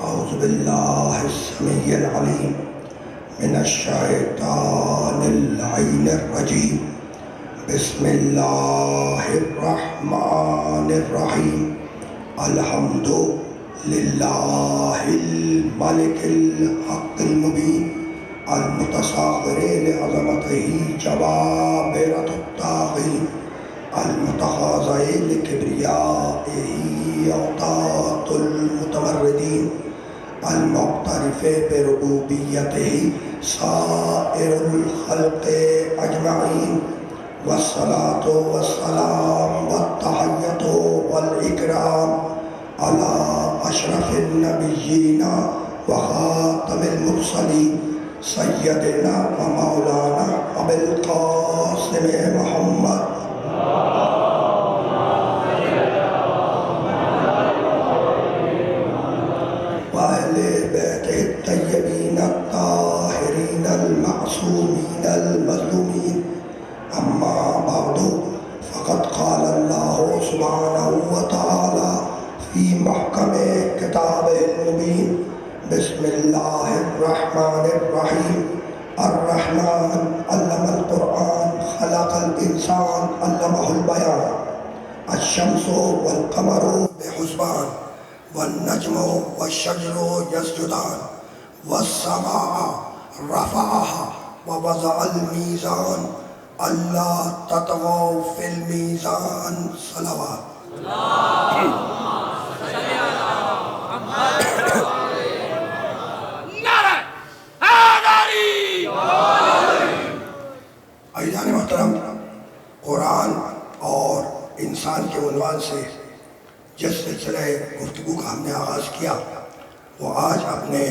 أعوذ بالله السميع العليم من الشيطان اللعين الرجيم. بسم الله الرحمن الرحيم. الحمد لله الملك الحق المبين المتصاغر لعظمته جبابرة الطاغين المتخاضع لكبريائه عطاة المتمردين المعترف بربوبيته سائر الخلق أجمعين. والصلاة والسلام والتحية والإكرام على أشرف النبيين وخاتم المرسلين سيدنا ومولانا أبي القاسم محمد وأهل بيته الطيبين الطاهرين المعصومين المظلومين. أما بعد، فقد قال الله سبحانه وتعالى في محكم كتابه المبين. بسم الله الرحمن الرحيم. الرحمن علم القرآن خلق الإنسان علمه البيان. الشمس والقمر بحسبان والنجم والشجر يسجدان والسماء رفعها ووضع الميزان ألا تطغوا في الميزان. صلوات. عزیزان محترم، قرآن اور انسان کے عنوان سے جس سلسلہ گفتگو کا ہم نے آغاز کیا وہ آج اپنے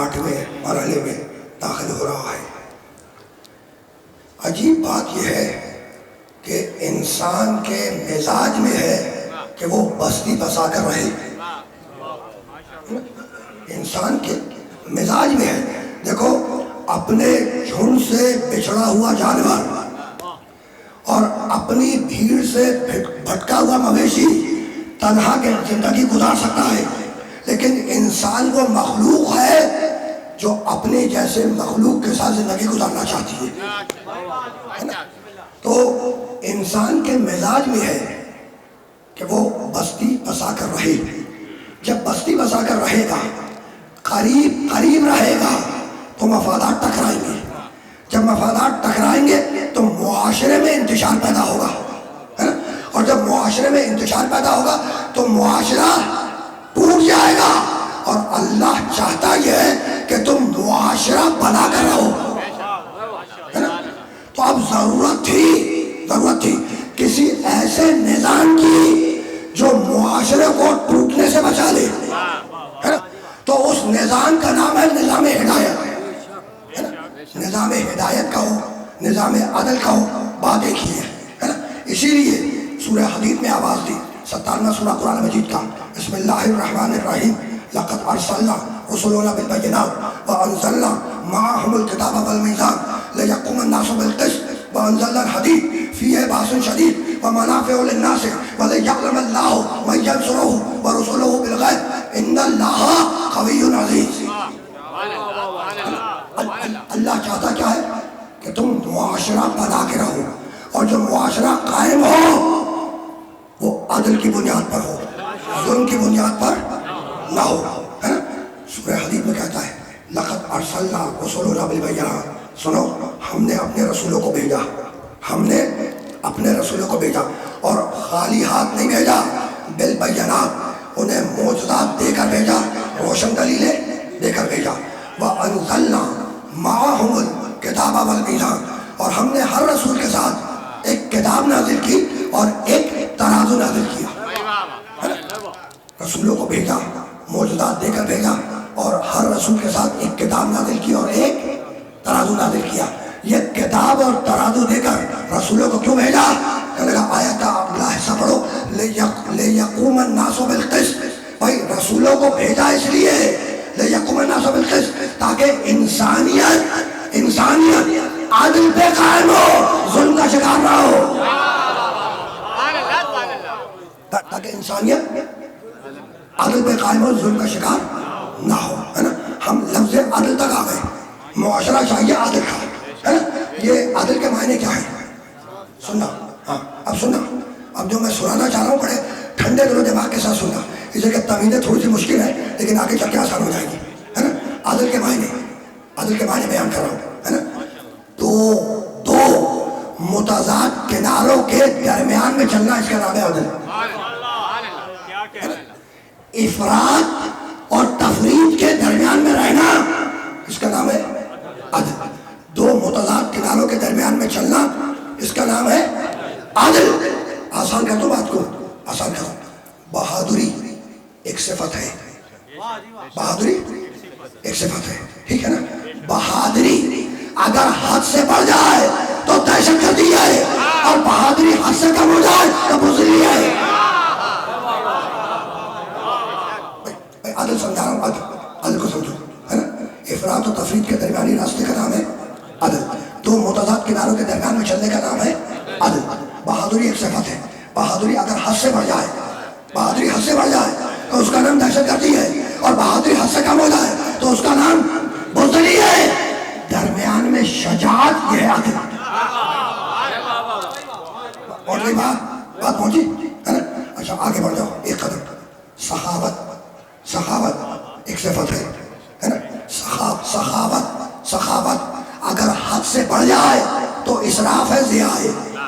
8ویں مرحلے میں داخل ہو رہا ہے۔ عجیب بات یہ ہے کہ انسان کے مزاج میں ہے کہ وہ بستی بسا کر رہے۔ انسان کے مزاج میں ہے، دیکھو اپنے جھنڈ سے بچھڑا ہوا جانور اور اپنی بھیڑ سے بھٹکا ہوا مویشی تنہا کے زندگی گزار سکتا ہے، لیکن انسان وہ مخلوق ہے جو اپنے جیسے مخلوق کے ساتھ زندگی گزارنا چاہتی ہے۔ تو انسان کے مزاج میں ہے کہ وہ بستی بسا کر رہے۔ جب بستی بسا کر رہے گا، قریب رہے گا تو مفادات ٹکرائیں گے۔ جب مفادات ٹکرائیں گے تو معاشرے میں انتشار پیدا ہوگا، اور جب معاشرے میں انتشار پیدا ہوگا تو معاشرہ ٹوٹ جائے گا۔ اور اللہ چاہتا یہ ہے کہ تم معاشرہ بنا کر رہو۔ تو اب ضرورت تھی کسی ایسے نظام کی جو معاشرے کو ٹوٹنے سے بچا لے، تو اس نظام کا نام ہے نظام ہدایت۔ نظام ہدایت کا ہو، نظام عدل کا ہو، بات ایک ہی ہے نا۔ اسی لیے سورہ حدید میں آواز دی، 57واں سورہ قرآن مجید کا، بسم اللہ الرحمن الرحیم۔ لقد ارسلنا رسلنا بالبینات وانزلنا معهم الکتاب والمیزان لیقوم الناس بالقسط وانزلنا الحدید فیہ باس شدید ومنافع للناس ولیعلم اللہ من ینصرہ ورسلہ بالغیب ان اللہ قوی عزیز۔ اللہ چاہتا کیا ہے کہ تم معاشرہ بنا کے رہو، اور جو معاشرہ قائم ہو وہ عدل کی بنیاد پر ہو، ظلم کی بنیاد پر نہ ہو، ہے نا۔ سورہ حدید میں کہتا ہے لقد ارسلنا رسلنا بالبینات، سنو ہم نے اپنے رسولوں کو بھیجا، ہم نے اپنے رسولوں کو بھیجا، اور خالی ہاتھ نہیں بھیجا، بالبینات انہیں معجزات دے کر بھیجا، روشن دلیلیں دے کر بھیجا۔ وانزلنا معهم الکتاب والمیزان، اور ہم نے ہر رسول کے ساتھ ایک کتاب نازل کی اور ایک ترازو نازل کیا۔ رسولوں کو بھیجا، معجزات دے کر بھیجا، اور ہر رسول کے ساتھ ایک کتاب نازل کی اور ایک ترازو نازل کیا۔ یہ کتاب اور ترازو دے کر رسولوں کو کیوں بھیجا؟ کہنے لگا آیت کا اگلا حصہ پڑھو، لیقوم الناس بالقسط۔ بھائی رسولوں کو بھیجا اس لیے لیقوم الناس بالقسط، تاکہ انسانیت عادل پہ قائم ہو، ظلم کا شکار نہ ہو، تاکہ انسانیت عادل پہ قائم ہو، ظلم کا شکار معاشرہ چاہیے عادل کا، ہے نا؟ یہ عادل کے معنی کیا ہے؟ سننا، ہاں اب سننا، اب جو میں سنانا چاہ رہا ہوں بڑے ٹھنڈے دل و دماغ کے ساتھ سننا، اس لیے کہ تمیزیں تھوڑی سی مشکل ہے لیکن آگے چل کے آسان ہو جائے گی، ہے نا؟ عادل کے معنی بیان کر رہا ہوں، ہے نا؟ دو متضاد کناروں کے درمیان میں چلنا، اس کا نام ہے عدل۔ افراط اور تفریط کے درمیان میں رہنا، اس کا نام ہے عدل۔ دو متضاد کناروں کے درمیان میں چلنا، اس کا نام ہے عدل۔ آسان کر دو بات کو، آسان کرو۔ بہادری ایک صفت ہے، بہادری ایک صفت ہے، ٹھیک ہے نا؟ بہادری اگر حد سے بڑھ جائے تو دہشت گردی ہے، اور بہادری حد سے کم ہو جائے تو بزدلی ہے۔ عدل سمجھا رہا ہوں، عدل کو سمجھو، ہے نا؟ افراط و تفریط کے درمیانی راستے کا نام ہے عدل۔ دو متضاد کناروں کے درمیان میں چلنے کا نام ہے عدل۔ بہادری ایک صفت ہے، بہادری اگر حد سے بڑھ جائے، بہادری حد سے بڑھ جائے تو اس کا نام دہشت گردی ہے، اور بہادری حد سے کم ہو جائے تو اس کا نام بزدلی ہے۔ درمیان میں شجاعت، یہ ہے عدل۔ اور یہ بات پہنچی، ہے نا؟ اچھا آگے بڑھ جاؤ ایک قدم۔ سخاوت ایک صفت ہے نا؟ سخاوت اگر حد سے بڑھ جائے تو اسراف ہے، ضیاع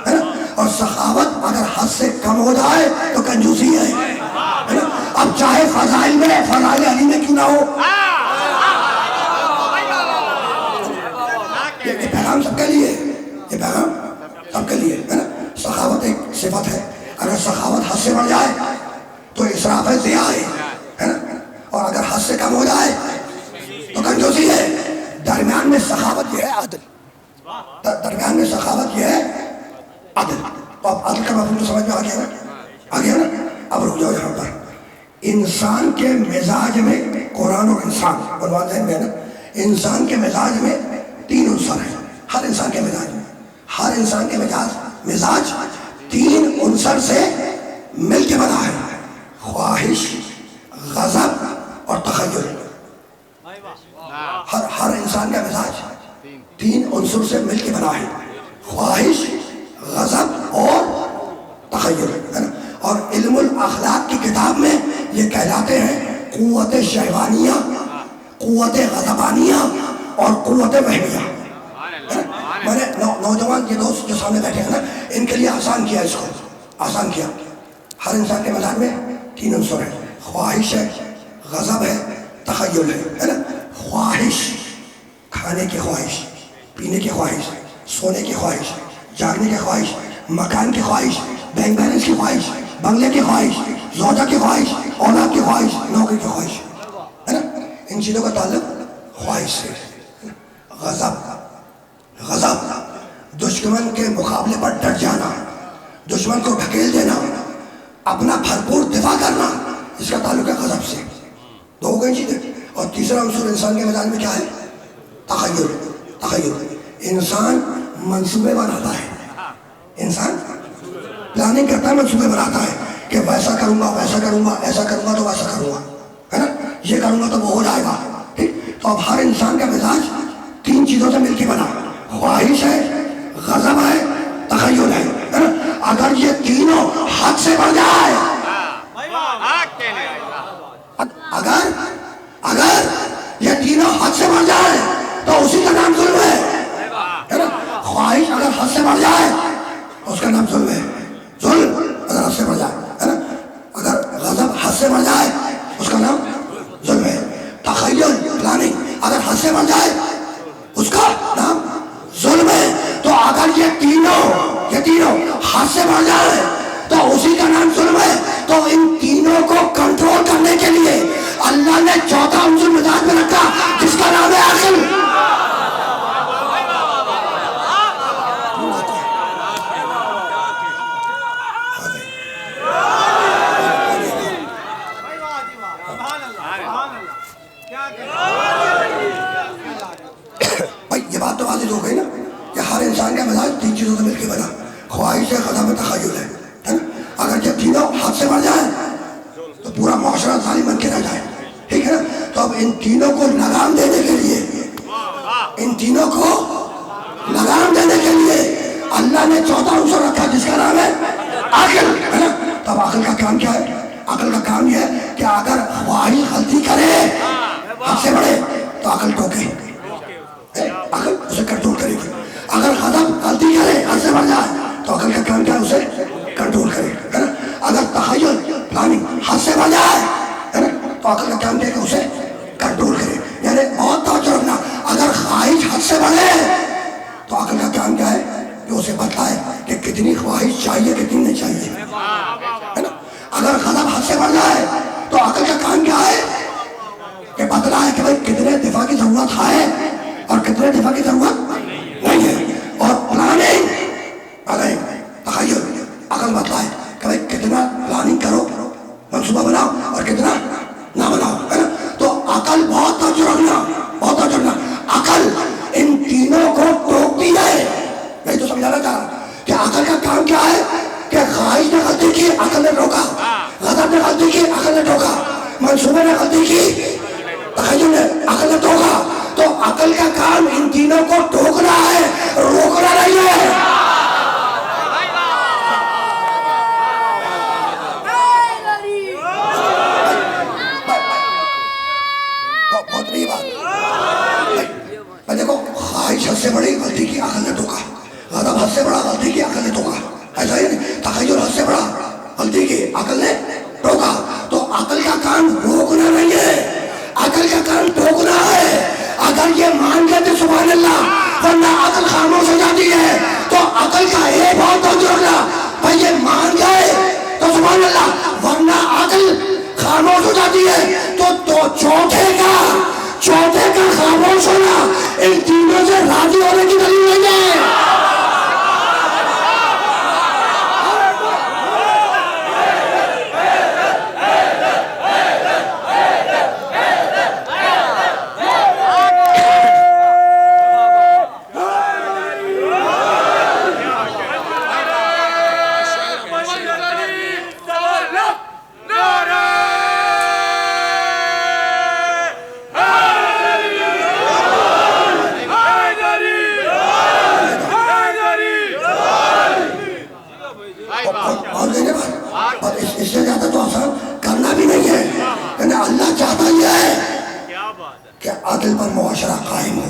ہے نا؟ اور سخاوت اگر حد سے کم ہو جائے تو کنجوسی ہے نا؟ اب چاہے فضائل میں، فضائل علی میں کیوں نہ ہو، یہ پیغام سب کے لیے، یہ پیغام سب کے لیے، ہے نا؟ سخاوت ایک صفت ہے، اگر سخاوت حد سے بڑھ جائے تو اسراف ہے، ضیاع ہے نا؟ اور اگر حد سے کم ہو جائے تو کنجوسی ہے۔ درمیان میں سخاوت یہ ہے عدل، درمیان میں سخاوت یہ ہے عدل۔ تو اب عدل کا مفہوم تو سمجھ میں آ گیا نا، آ گیا نا؟ اب رک جاؤ یہاں پر۔ انسان کے مزاج میں، قرآن اور انسان عنوان ذہن میں ہے نا؟ انسان کے مزاج میں تین عنصر ہیں، ہر انسان کے مزاج میں، ہر انسان کے مزاج تین عنصر سے مل کے بنا ہے: خواہش، غضب اور تخیل۔ ہر انسان کا مزاج تین عنصر سے مل کے بنا ہے: خواہش، غضب اور تخیل، ہے نا؟ اور علم الاخلاق کی کتاب میں یہ کہلاتے ہیں قوت شہوانیہ، قوت غضبانیہ اور قوت وہمیہ۔ میں نے نوجوان کے دوست جو سامنے بیٹھے ہیں نا، ان کے لیے آسان کیا، اس کو آسان کیا۔ ہر انسان کے مزاج میں تین عنصر ہیں: خواہش ہے، غضب ہے، تخیل ہے نا؟ خواہش، کھانے کی خواہش، پینے کی خواہش، سونے کی خواہش، جاگنے کی خواہش، مکان کی خواہش، بینک بیلنس کی خواہش، بنگلے کی خواہش، زوجہ کی خواہش، اولاد کی خواہش، نوکری کی خواہش، ہے نا؟ ان چیزوں کا تعلق خواہش سے۔ غضب دشمن کے مقابلے پر ڈٹ جانا، دشمن کو ڈھکیل دینا، اپنا بھرپور دفاع کرنا، اس کا تعلق ہے غضب سے۔ دو ہو گئی چیزیں۔ اور تیسرا عنصر انسان کے مزاج میں کیا ہے؟ تخیل۔ انسان منصوبے بناتا ہے، انسان پلاننگ کرتا ہے، منصوبے بناتا ہے کہ ویسا کروں گا، ویسا کروں گا، ایسا کروں گا تو ویسا کروں گا، ہے نا؟ یہ کروں گا تو وہ ہو جائے گا، ٹھیک؟ تو اب ہر انسان کا مزاج تین چیزوں سے مل کے بنا: خواہش ہے، غضب ہے، تخیل ہے نا؟ اگر یہ تینوں حد سے بڑھ جائے، اگر یہ تینوں حد سے بڑھ جائے تو اسی کا نام ظلم ہے نا؟ خواہش اگر حد سے بڑھ جائے تو اس کا نام ظلم ہے، ظلم اگر حد سے بڑھ جائے، ہے نا؟ اگر غضب حد سے بڑھ جائے اس کا نام ظلم ہے۔ تخیل، پلاننگ اگر حد سے بڑھ جائے اس کا نام ظلم ہے۔ تو اگر یہ تینوں حد سے بڑھ جائے تو اسی کا نام ظلم ہے۔ تو ان تینوں کو کنٹرول کرنے کے لیے اللہ نے چوتھا عنصر مزاج میں رکھا جس کا نام ہے عقل۔ بھائی یہ بات تو واضح ہو گئی نا کہ ہر انسان کا مزاج تین چیزوں سے مل کے بنا: خواہش ہے، غضب ہے، تخیل ہے نا؟ اگر یہ تینوں حد سے بڑھ جائیں تو پورا معاشرہ ظالم بن کے رہ جائے، ٹھیک ہے نا؟ تو اب ان تینوں کو لگام دینے کے لیے ان تینوں کو لگام دینے کے لیے اللہ نے چوتھا عنصر رکھا جس کا نام ہے عقل، ہے نا؟ تب عقل کا کام کیا ہے؟ عقل کا کام یہ ہے کہ اگر خواہش غلطی کرے حد سے بڑھے تو عقل ٹوکے، عقل اسے کنٹرول کرے گی. اگر غضب غلطی کرے حد سے بڑھ جائے تو عقل کا کام کیا ہے؟ اسے کنٹرول کرے، ہے نا؟ اگر تخیل پلاننگ حد سے بڑھ جائے، ہے نا، تو عقل کا کام کیا ہے کہ اسے کنٹرول کرے. یعنی بہت توجہ رکھنا، اگر خواہش حد سے بڑھے تو عقل کا کام کیا ہے کہ اسے بتائے کہ کتنی خواہش چاہیے کتنی نہیں چاہیے، ہے نا. اگر غضب حد سے بڑھ جائے تو عقل کا کام کیا ہے کہ بتلائے کہ بھائی کتنے دفاع کی ضرورت ہے اور کتنے دفاع کی ضرورت نہیں ہے. اور پلاننگ تخیل عقل بتلائے کہ بھائی کتنا پلاننگ کرو، منصوبہ بناؤ اور کتنا نہ بناؤ، ہے نا. تو عقل بہت توجہ رکھنا، بہت توجہ رکھنا. عقل ان تینوں کو ٹوکتی ہے. میں تو سمجھانا چاہ رہا ہوں کہ عقل کا کام کیا ہے کہ خواہش نے غلطی کی عقل نے ٹوکا، غضب نے غلطی کی عقل نے ٹوکا، منصوبے نے غلطی کی تخیل نے عقل نے ٹوکا. تو عقل کا کام ان تینوں کو ٹوکنا ہے، روکنا نہیں ہے. بہت بڑی بات. دیکھو خواہش حد سے بڑی غلطی کی عقل نے ٹوکا، غضب حد سے بڑا غلطی کی عقل نے ٹوکا، ایسا ہی نہیں. تخیل حد سے بڑا غلطی کی عقل نے ٹوکا. تو عقل کا کام روکنا نہیں ہے، عقل کا کام ٹوکنا ہے. اگر یہ مان لیتے سبحان اللہ، ورنہ عقل خاموش ہو جاتی ہے. تو عقل کا ایک بہت توجہ رکھنا، بھائی یہ مان گئے تو سبحان اللہ، ورنہ عقل خاموش ہو جاتی ہے. تو چوتھے کا خاموش ہونا ان تینوں سے راضی ہونے کی دلیل نہیں ہے. اس سے زیادہ تو آسان کرنا بھی نہیں ہے. یعنی اللہ چاہتا یہ ہے کہ عدل پر معاشرہ قائم ہو.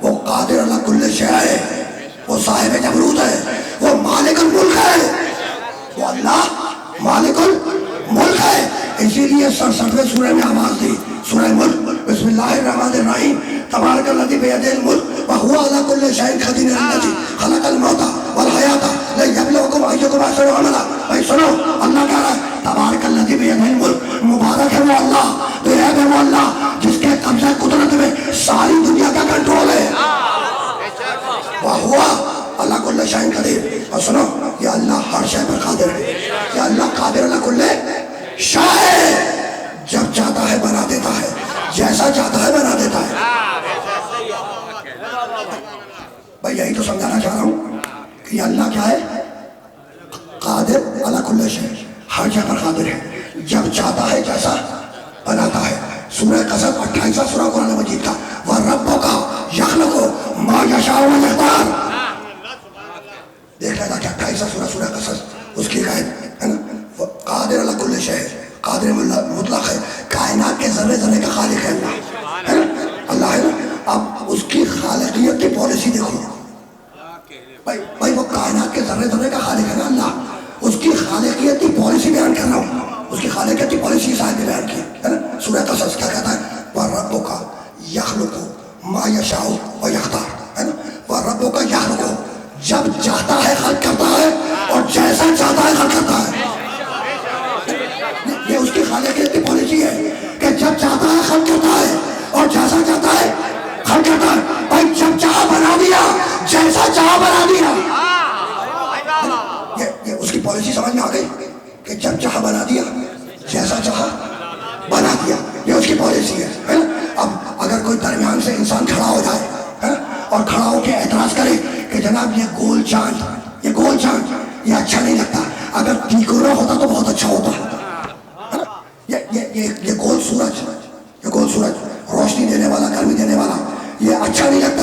وہ قادر علی کل شیء ہے، وہ صاحب جبروت ہے، وہ مالک الملک ہے، وہ اللہ مالک الملک ہے. اسی لیے 67ویں سورہ میں آواز دی، سورہ ملک، بسم اللہ الرحمن الرحیم، تبارک الذی بیدہ الملک وہو علی کل شیء قدیر، الذی خلق الموت والحیات لیبلوکم ایکم احسن عملا. بھائی سنو، اللہ کہہ رہا ہے تبارک الذی بیدہ الملک، مبارک ہے وہ اللہ، بے عیب ہے وہ اللہ جس کے قبضہ قدرت میں ساری دنیا کا کنٹرول ہے. وہو علی کل شیء قدیر. اور سنو، یہ اللہ ہر شے پر قادر ہے، یہ اللہ قادر علی کل شیء ہے. جب چاہتا ہے بنا دیتا ہے، جیسا چاہتا ہے بنا دیتا ہے. بھائی یہی تو سمجھانا چاہ رہا ہوں کہ یہ اللہ کیا ہے؟ قادر علی کل شیء، ہر جگہ پر قادر ہے. جب چاہتا ہے جیسا بناتا ہے. سورہ قصص 28واں سورہ قرآن مجید کا، وَرَبُّكَ يَخْلُقُ مَا يَشَاءُ وَيَخْتَارُ. دیکھ لینا کہ 28واں سورہ سورہ قصص، اس کی آیت ہے نا، قادر علی کل شیء، قادر مطلق ہے، کائنات کے ذرے ذرے کا خالق ہے اللہ، ہے نا، اللہ ہے نا. اب اس کی خالقیت کی پالیسی دیکھو بھائی، وہ کائنات کے ذرے ذرے کا خالق ہے نا اللہ، اس کی خالقیت کی پالیسی بیان کر رہا ہوں. اس کی خالقیت کی پالیسی صاحب نے بیان کی ہے نا. سورہ قصص کیا کہتا ہے؟ وَرَبُّكَ يَخْلُقُ مَا يَشَاءُ وَيَخْتَارُ، ہے نا. وَرَبُّكَ يَخْلُقُ، جب چاہتا ہے خلق کرتا ہے اور جیسا چاہتا ہے خلق کرتا ہے. یہ اس کی خالقیت کی پالیسی ہے کہ جب چاہتا ہے خلق کرتا ہے اور جیسا چاہتا ہے خلق کرتا ہے. بھائی جب چاہا بنا دیا، جیسا چاہا بنا دیا. یہ اس کی پالیسی سمجھ میں آ گئی کہ جب چاہا بنا دیا، جیسا چاہا بنا دیا. یہ اس کی پالیسی ہے نا. اب اگر کوئی درمیان سے انسان کھڑا ہو جائے ہے نا، اور کھڑا ہو کے اعتراض کرے کہ جناب یہ گول چاند یہ اچھا نہیں لگتا، اگر تیکورا ہوتا تو بہت اچھا ہوتا ہے نا. یہ گول سورج روشنی دینے والا، گرمی دینے والا، یہ اچھا نہیں لگتا.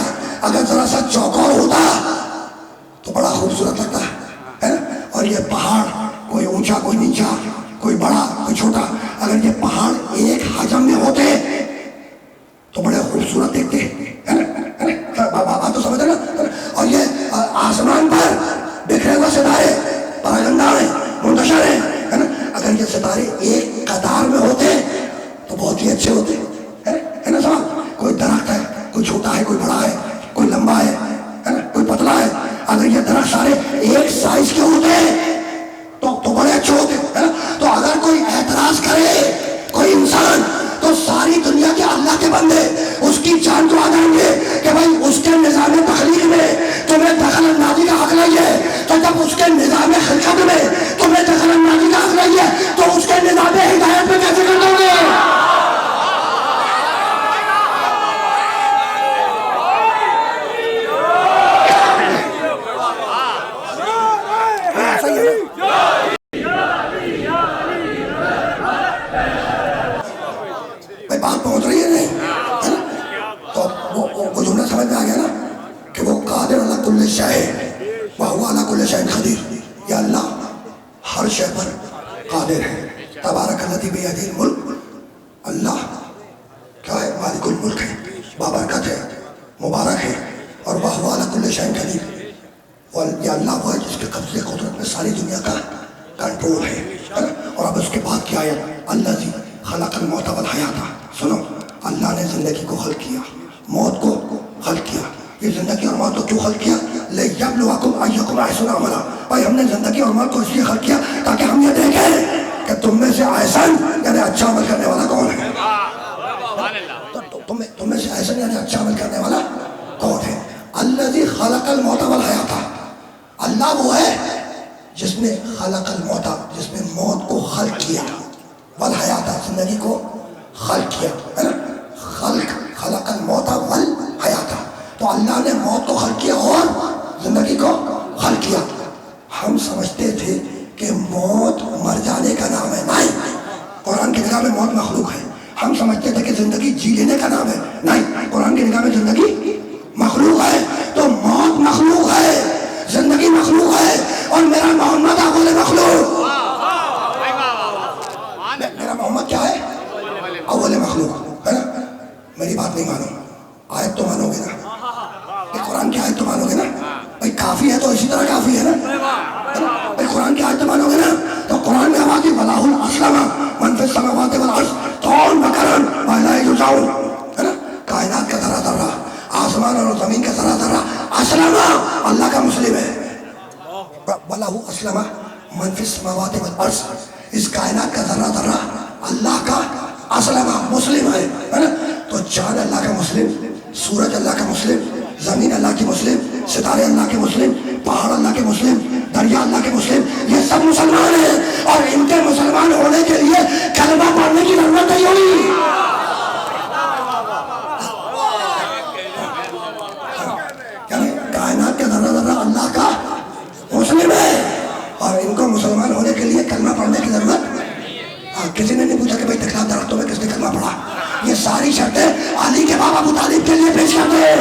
اچھے ہوتے ہے نا سوال؟ کوئی درخت ہے، کوئی چھوٹا ہے، کوئی بڑا ہے، کوئی لمبا ہے نا، کوئی پتلا ہے. اگر یہ درخت سارے ایک سائز کے ہوتے تو بڑے اچھے ہوتے ہے نا. تو اگر کوئی اعتراض کرے کوئی انسان تو ساری دنیا کے اللہ کے بندے اس کی جان کو آ جائیں گے کہ بھائی اس کے نظام تخلیق میں تمہیں دخل اندازی کا حق نہیں ہے. تو جب اس کے نظام خلقت میں تمہیں دخل اندازی کا حق نہیں ہے تو اس کے نظام ہدایت میں کیسے کر دو گے؟ بات پہنچ رہی ہے نہیں؟ تو وہ جملہ سمجھ میں آ گیا نا کہ وہ قادر علی کل شیء وہو علی کل شیء قدیر. یا اللہ ہر شے پر قادر ہے. تبارک الذی بیدہ الملک، اللہ کیا ہے؟ مالک الملک ہے، بابرکت ہے، مبارک ہے. اور وہو علی کل شیء قدیر، اور یا اللہ وہ ہے جس کے قبضے قدرت میں ساری دنیا کا کنٹرول ہے. اور اب اس کے بعد کیا ہے؟ الذی خلق الموت والحیات. سنو، اللہ نے زندگی کو خلق کیا، موت کو خلق کیا. یہ زندگی اور موت کو کیوں خلق کیا؟ لِیَبْلُوَکُمْ أَیُّکُمْ أَحْسَنُ عَمَلًا. بھائی ہم نے زندگی اور موت کو اس لیے خلق کیا تاکہ ہم یہ دیکھیں کہ تم میں سے احسن یعنی اچھا عمل کرنے والا کون ہے. تم میں سے احسن یعنی اچھا عمل کرنے والا کون ہے؟ الذی خلق الموت والحیات. اللہ وہ ہے جس نے خلق الموت، جس نے موت کو خلق کیا، والحیات زندگی کو خلق کیا ہے نا. خلق الموت والحیات. تو اللہ نے موت کو خلق کیا اور زندگی کو خلق کیا. ہم سمجھتے تھے کہ موت مر جانے کا نام ہے. نہیں، قرآن کی نگاہ میں موت مخلوق ہے. ہم سمجھتے تھے کہ زندگی جی لینے کا نام ہے. نہیں، قرآن کی نگاہ میں زندگی مخلوق ہے. تو موت مخلوق ہے، زندگی مخلوق ہے، اور میرا محمد اول مخلوق. میرا محمد کیا ہے؟ اول مخلوق ہے نا. میری بات نہیں مانو، آیت تو مانو گے نا؟ یہ قرآن کی آیت تو مانو گے نا؟ بھائی کافی ہے تو اسی طرح کافی ہے نا. بھائی قرآن کی آیت تو مانو گے نا؟ تو قرآن میں آواز وَلَهُ الْأَسْلَمَ مَنْ فِي السَّمَاوَاتِ وَالْأَرْضِ طَوْعًا وَكَرْهًا وَإِلَيْهِ يُرْجَعُونَ. ہے نا، کائنات کا ذرہ ذرہ، آسمان اور زمین کا ذرہ ذرہ اسلم اللہ کا مسلم ہے. وَلَهُ أَسْلَمَ مَنْ فِي السَّمَاوَاتِ وَالْأَرْضِ. اس کائنات کا ذرہ ذرہ اللہ کا اسلم مسلم ہے نا. تو چاند اللہ کا مسلم، سورج اللہ کا مسلم، زمین اللہ کی مسلم، ستارے اللہ کے مسلم، پہاڑ اللہ کے مسلم، دریا اللہ کے مسلم، یہ سب مسلمان ہیں. اور ان کے مسلمان ہونے کے لیے کلمہ پڑھنے کی ضرورت نہیں ہوئی. یعنی کائنات کا ذرہ ذرہ اللہ کا مسلم ہے اور ان کو مسلمان ہونے کے لیے کلمہ پڑھنے کی ضرورت. کسی نے نہیں پوچھا کہ بھائی تکلا درختوں میں کس نے کلمہ پڑھا. یہ ساری شرطیں علی کے بابا ابو طالب کے لیے پیش کرتے ہیں.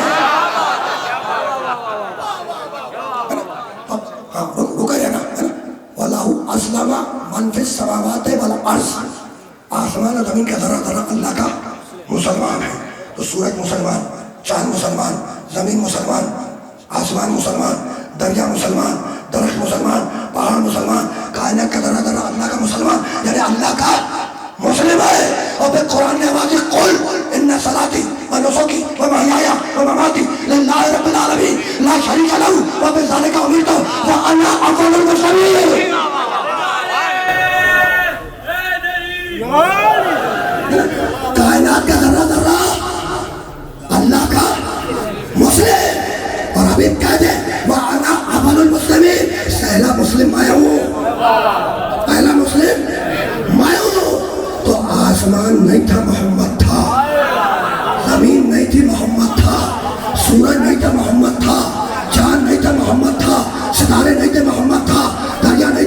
ہاں رکے رہنا ہے نا. وَلَهُ أَسْلَمَ مَنْ فِي السَّمَاوَاتِ وَالْأَرْضِ. آسمان اور زمین کا ذرہ ذرہ اللہ کا مسلمان ہے. تو سورج مسلمان، چاند مسلمان، زمین مسلمان، آسمان مسلمان، دریا مسلمان، درخت مسلمان، پہاڑ مسلمان، کائنات کا ذرہ ذرہ اللہ کا مسلمان یعنی اللہ کا مسلم ہے. اور پھر قرآن نے آواز قل ان صلاتی و نسکی و محیای و مماتی للہ رب العالمین لا شریک لہ وبذلک امرت وانا اول المسلمین. کائنات کا ذرہ ذرہ اللہ کا مسلم. اور ابھی کہہ دیں وانا اول المسلمین، پہلا مسلم میں ہوں، پہلا مسلم میں ہوں. تو آسمان نہیں تھا محمد تھا، زمین نہیں تھی محمد تھا، سورج نہیں تھا محمد تھا، چاند نہیں تھا محمد تھا، ستارے نہیں تھے محمد تھا، دریا نہیں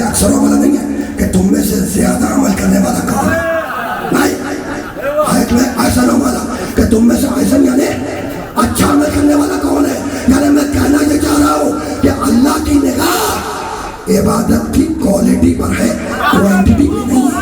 اکثروں والا نہیں ہے کہ تم میں سے زیادہ عمل کرنے والا کون ہے. نہیں، آیت میں احسن والا کہ تم میں سے احسن یعنی اچھا عمل کرنے والا کون ہے. یعنی میں کہنا یہ چاہ رہا ہوں کہ اللہ کی نگاہ عبادت کی کوالٹی پر ہے، کوانٹٹی پہ نہیں ہے.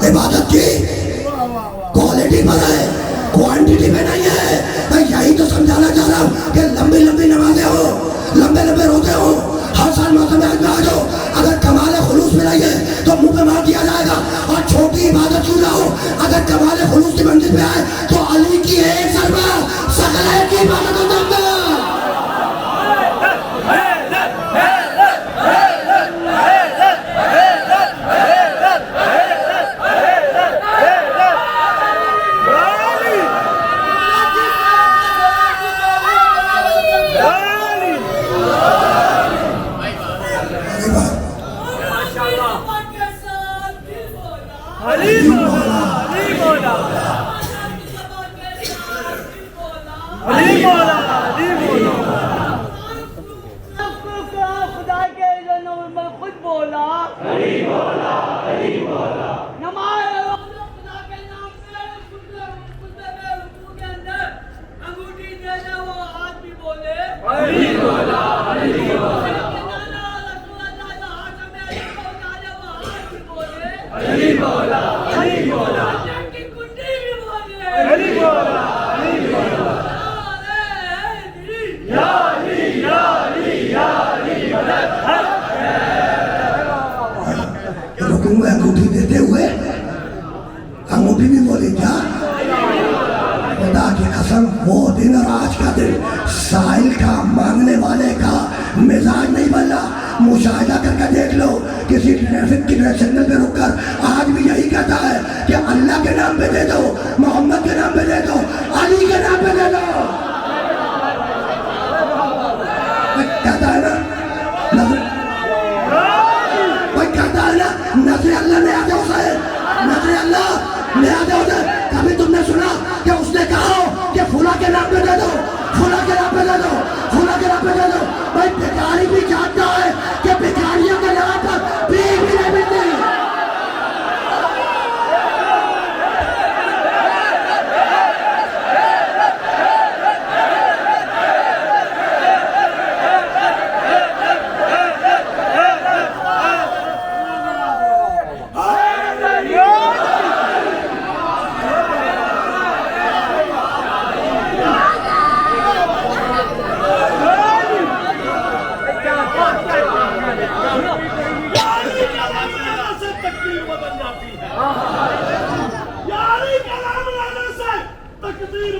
عبادت کی کوالٹی پر ہے، کوانٹٹی میں نہیں ہے. میں یہی تو سمجھانا چاہ رہا ہوں کہ لمبی لمبی نمازیں ہوں، لمبے لمبے روزے ہوں، ہر سال موسم حج میں آ جاؤ، اگر کمال خلوص میں نہیں ہے تو منہ پہ مار دیا جائے گا. اور چھوٹی عبادت کیوں نہ ہو، اگر کمال خلوص کی منزل پہ آئے تو علی کی ایک ضربہ سکلے کی عبادت ہو جاتا ہے. انگوٹھی دیتے ہوئے انگوٹھی بھی بولی کیا؟ خدا کی قسم وہ دن اور آج کا دن سائل کا، مانگنے والے کا مزاج نہیں بدلا. مشاہدہ کر کے دیکھ لو، کسی ٹریفک کی سگنل پہ رک کر آج بھی یہی کہتا ہے کہ اللہ کے نام پہ دے دو، محمد کے نام پہ دے دو، علی کے نام پہ دے دو. کہتا ہے نا نظر اللہ نے آدھے حسین، نظر اللہ نے آدھے حسین. کبھی تم نے سنا کہ اس نے کہا ہو کہ فلاں کے نام پہ دے دو، فلاں کے نام پہ دے دو، فلاں کے نام پہ دے دو. بھائی بھکاری بھی جانتا ہے کہ بھکاریوں کے نام پر بھیک بھی نہیں ملتی.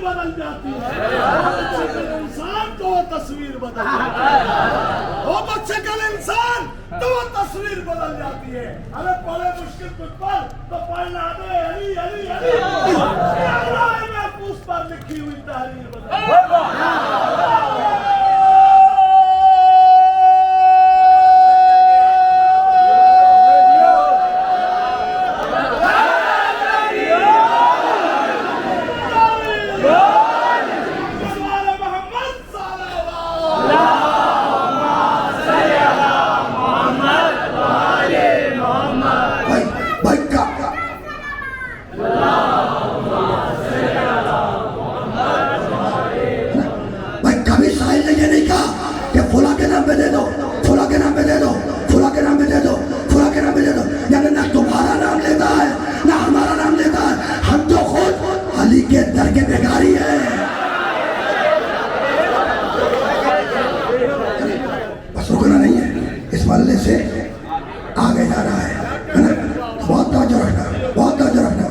بدل جاتی ہے، انسان تو وہ تصویر بدل جاتی ہے، وہ بچے کل انسان تو وہ تصویر بدل جاتی ہے. ارے بڑے مشکل کچھ پر تو پڑھنا دے علی علی علی، اللہ محفوظ پر لکھی ہوئی تحریر بدل. سے آگے جا رہا ہے نا. بہت توجہ رکھنا، بہت توجہ رکھنا.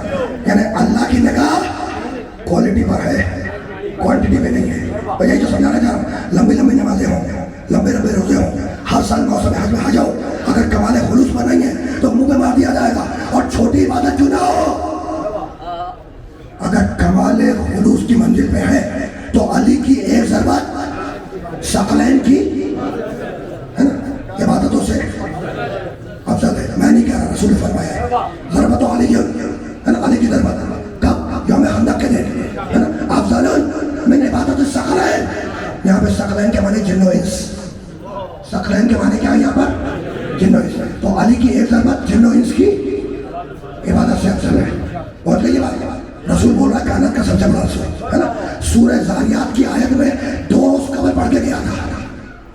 یعنی اللہ کی نگاہ کوالٹی پر ہے، کوانٹٹی پہ نہیں ہے. اور یہی جو سمجھانا چاہ رہا ہوں، لمبی لمبی نمازیں ہوں لمبے لمبے روزے ہوں، ہر سال موسم حج میں آ جاؤ، اگر کمال خلوص پر نہیں ہے تو منہ پہ مار دیا جائے گا، اور چھوٹی عبادت کیوں نہ ہو، اگر کمال خلوص کی منزل پہ ہے تو علی کی ایک ضربت ثقلین کی ہے نا عبادتوں سے افضل ہے. میں نہیں کہہ رہا، رسول نے فرمایا ہے ضربت علی کی ہے نا، علی کی ضربت کب؟ یوم خندق کے دن ہے نا، افضل من عبادت الثقلین. یہاں پہ ثقلین کے معنی جن و انس، ثقلین کے معنی کیا ہے یہاں پر؟ جن و انس. تو علی کی ایک ضربت جن و انس کی عبادت سے افضل ہے. بہت لگی بات، رسول بول رہا ہے کائنات کا سب سے بڑا رسول ہے نا. سورہ زاریات کی آیت میں 2 روز قبل پڑھ کے گیا تھا.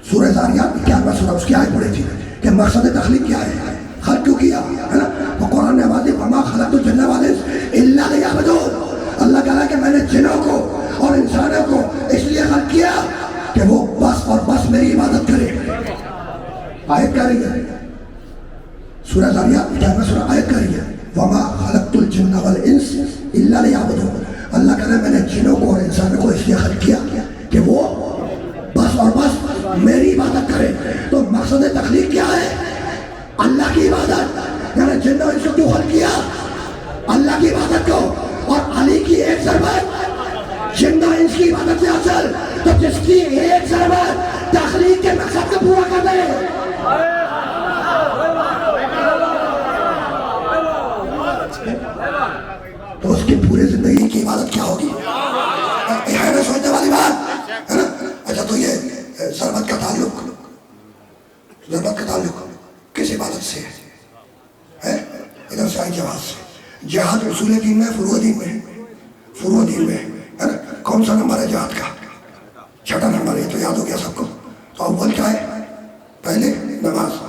سورہ زاریات 11واں سورہ، اس کی آیت پڑھی تھی کہ مقصد تخلیق کیا ہے، خلق کیوں کیا ہے نا. تو قرآن نے واضح وما خلقت الجن والانس الا لیعبدون. اللہ کہا کہ میں نے جنوں کو اور انسانوں کو اس لیے خلق کیا کہ وہ بس اور بس میری عبادت کرے. آیت کہہ رہی ہے سورہ زاریات 11واں سورہ، آیت کہہ رہی ہے وما خلقت الجن والانس الا لیعبدون. اللہ کہہ رہا ہے میں نے جنوں کو اور انسانوں کو اس لیے خلق کیا کہ وہ بس اور بس میری عبادت کرے. تو مقصد تخلیق کیا ہے؟ اللہ کی عبادت. یعنی جن اور انس کو کیوں خلق کیا؟ اللہ کی عبادت کو. اور علی کی ایک ضربت جن اور انس کی عبادت سے افضل. تو جس کی ایک ضربت تخلیق کے مقصد کو پورا کر دے، تو اس کی پورے زندگی کی عبادت کیا ہوگی؟ ہے نا سوچنے والی بات ہے نا. اچھا تو یہ ضربت کا تعلق کس عبادت سے ہے؟ ادھر سے آئی جہاد سے. جہاد اصول دین میں، فروع دین میں ہے نا. کون سا نمبر ہے جہاد کا؟ 6واں نمبر ہے. تو یاد ہو گیا سب کو. تو اول کیا ہے؟ پہلے نماز،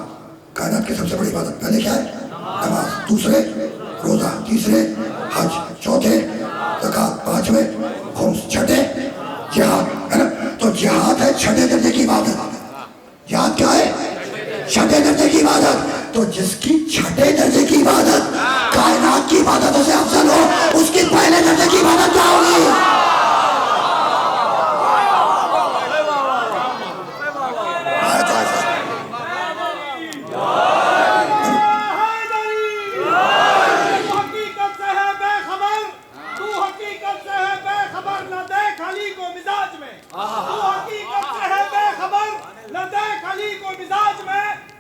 کائنات کی سب سے بڑی عبادت. پہلے کیا ہے؟ نماز. دوسرے روزہ. تیسرے حج. چوتھے زکات. پانچویں خمس. چھٹے جہاد ہے نا. تو جہاد ہے 6 درجے کی عبادت. جہاد کیا ہے؟ 6 درجے کی عبادت. تو جس کی 6 درجے کی عبادت کائنات کی عبادتوں سے افضل ہو، اس کی پہلے درجے کی عبادت کیا ہوگی؟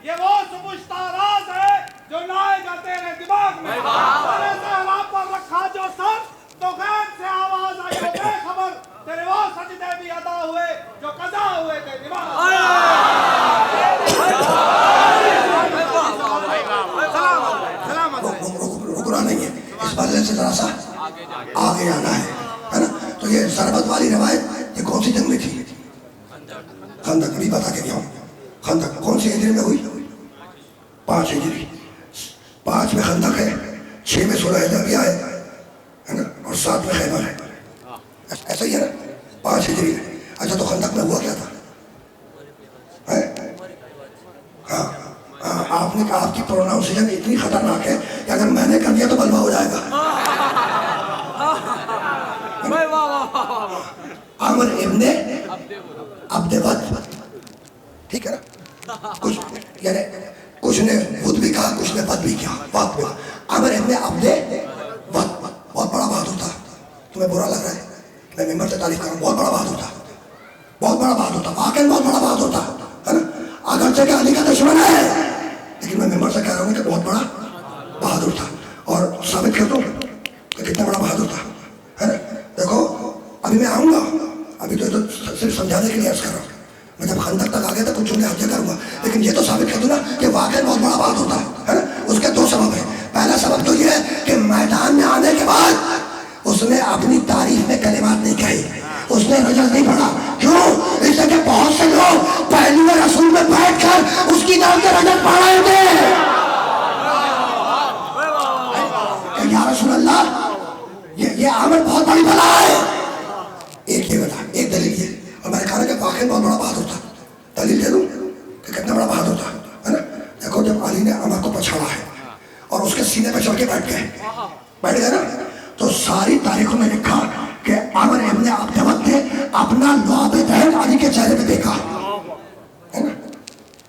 یہ وہ سمجھتا راز ہے جو لائے گا تیرے دماغ میں. تیرے صحرا پر رکھا جو سر تو غیر سے آواز آئی ہو بے خبر. تیرے وہ سجدے بھی ادا ہوئے جو قضا ہوئے تھے دماغ میں. رکنا نہیں ہے، اس بدلے سے ذرا سا آگے آنا ہے نا. تو یہ ضربت والی روایت یہ کون سی جنگ میں تھی؟ خندق. ابھی بتا کے گیا ہوں. خندق کون سی ہجری میں ہوئی؟ 5 ہجری. 5 میں خندق ہے، 6 میں صلح حدیبیہ ہے نا، اور 7 میں خیبر ہے. ایسا ہی ہے نا 5 ہجری میں. اچھا تو خندق میں ہوا کیا تھا؟ ہاں آپ نے کہا آپ کی پروناؤنسیشن اتنی خطرناک ہے کہ اگر میں نے کر دیا تو بلوا ہو جائے گا. عامر ابن عبد ود. ٹھیک ہے نا. کچھ نے خود بھی کہا، کچھ نے بد بھی کیا. عامر ابن عبد ود بہت بڑا بہادر تھا. تمہیں برا لگ رہا ہے میں ممبر سے تعریف کر رہا ہوں. بہت بڑا بہادر تھا، بہت بڑا بہادر تھا. واقعی بہت بڑا بہادر تھا ہے نا. اگرچہ کہ علی کا دشمن ہے، لیکن میں ممبر سے کہہ رہا ہوں کہ بہت بڑا بہادر تھا. اور ثابت کر دوں کہ کتنا بڑا بہادر تھا ہے نا. دیکھو ابھی میں آؤں گا، ابھی تو صرف سمجھانے کے لیے عرض کر رہا ہوں. میں جب خندق تک آ گیا تھا کچھ جملے حج کروں گا، لیکن یہ تو ثابت کر دوں نا کہ واقعی بہت بڑا بہادر تھا ہے نا. اس کے 2 سبب ہیں. پہلا سبب تو یہ ہے کہ میدان میں آنے کے بعد اس نے اپنی تعریف میں کلمات نہیں کہی، اس نے رجز نہیں پڑھا. کیوں؟ اس لیے کہ بہت سے لوگ پہلو رسول میں بیٹھ کر اس کی نام کے رجز پڑھ رہے تھے. یا رسول اللہ یہ عامر بہت بڑی بلا ہے. ایک یہ بتا، ایک دلیل یہ. اور میں نے کہا کہ واقعی بہت بڑا بہادر تھا. دلیل دے دوں کہ کتنا بڑا بہادر تھا ہے نا. دیکھو جب علی نے عمر کو پچھاڑا ہے اور اس کے سینے پہ چڑھ کے بیٹھ گئے نا، تو ساری تاریخوں میں لکھا کہ عمر ابن عبد ود نے اپنا لعاب دہن علی کے چہرے پہ دیکھا.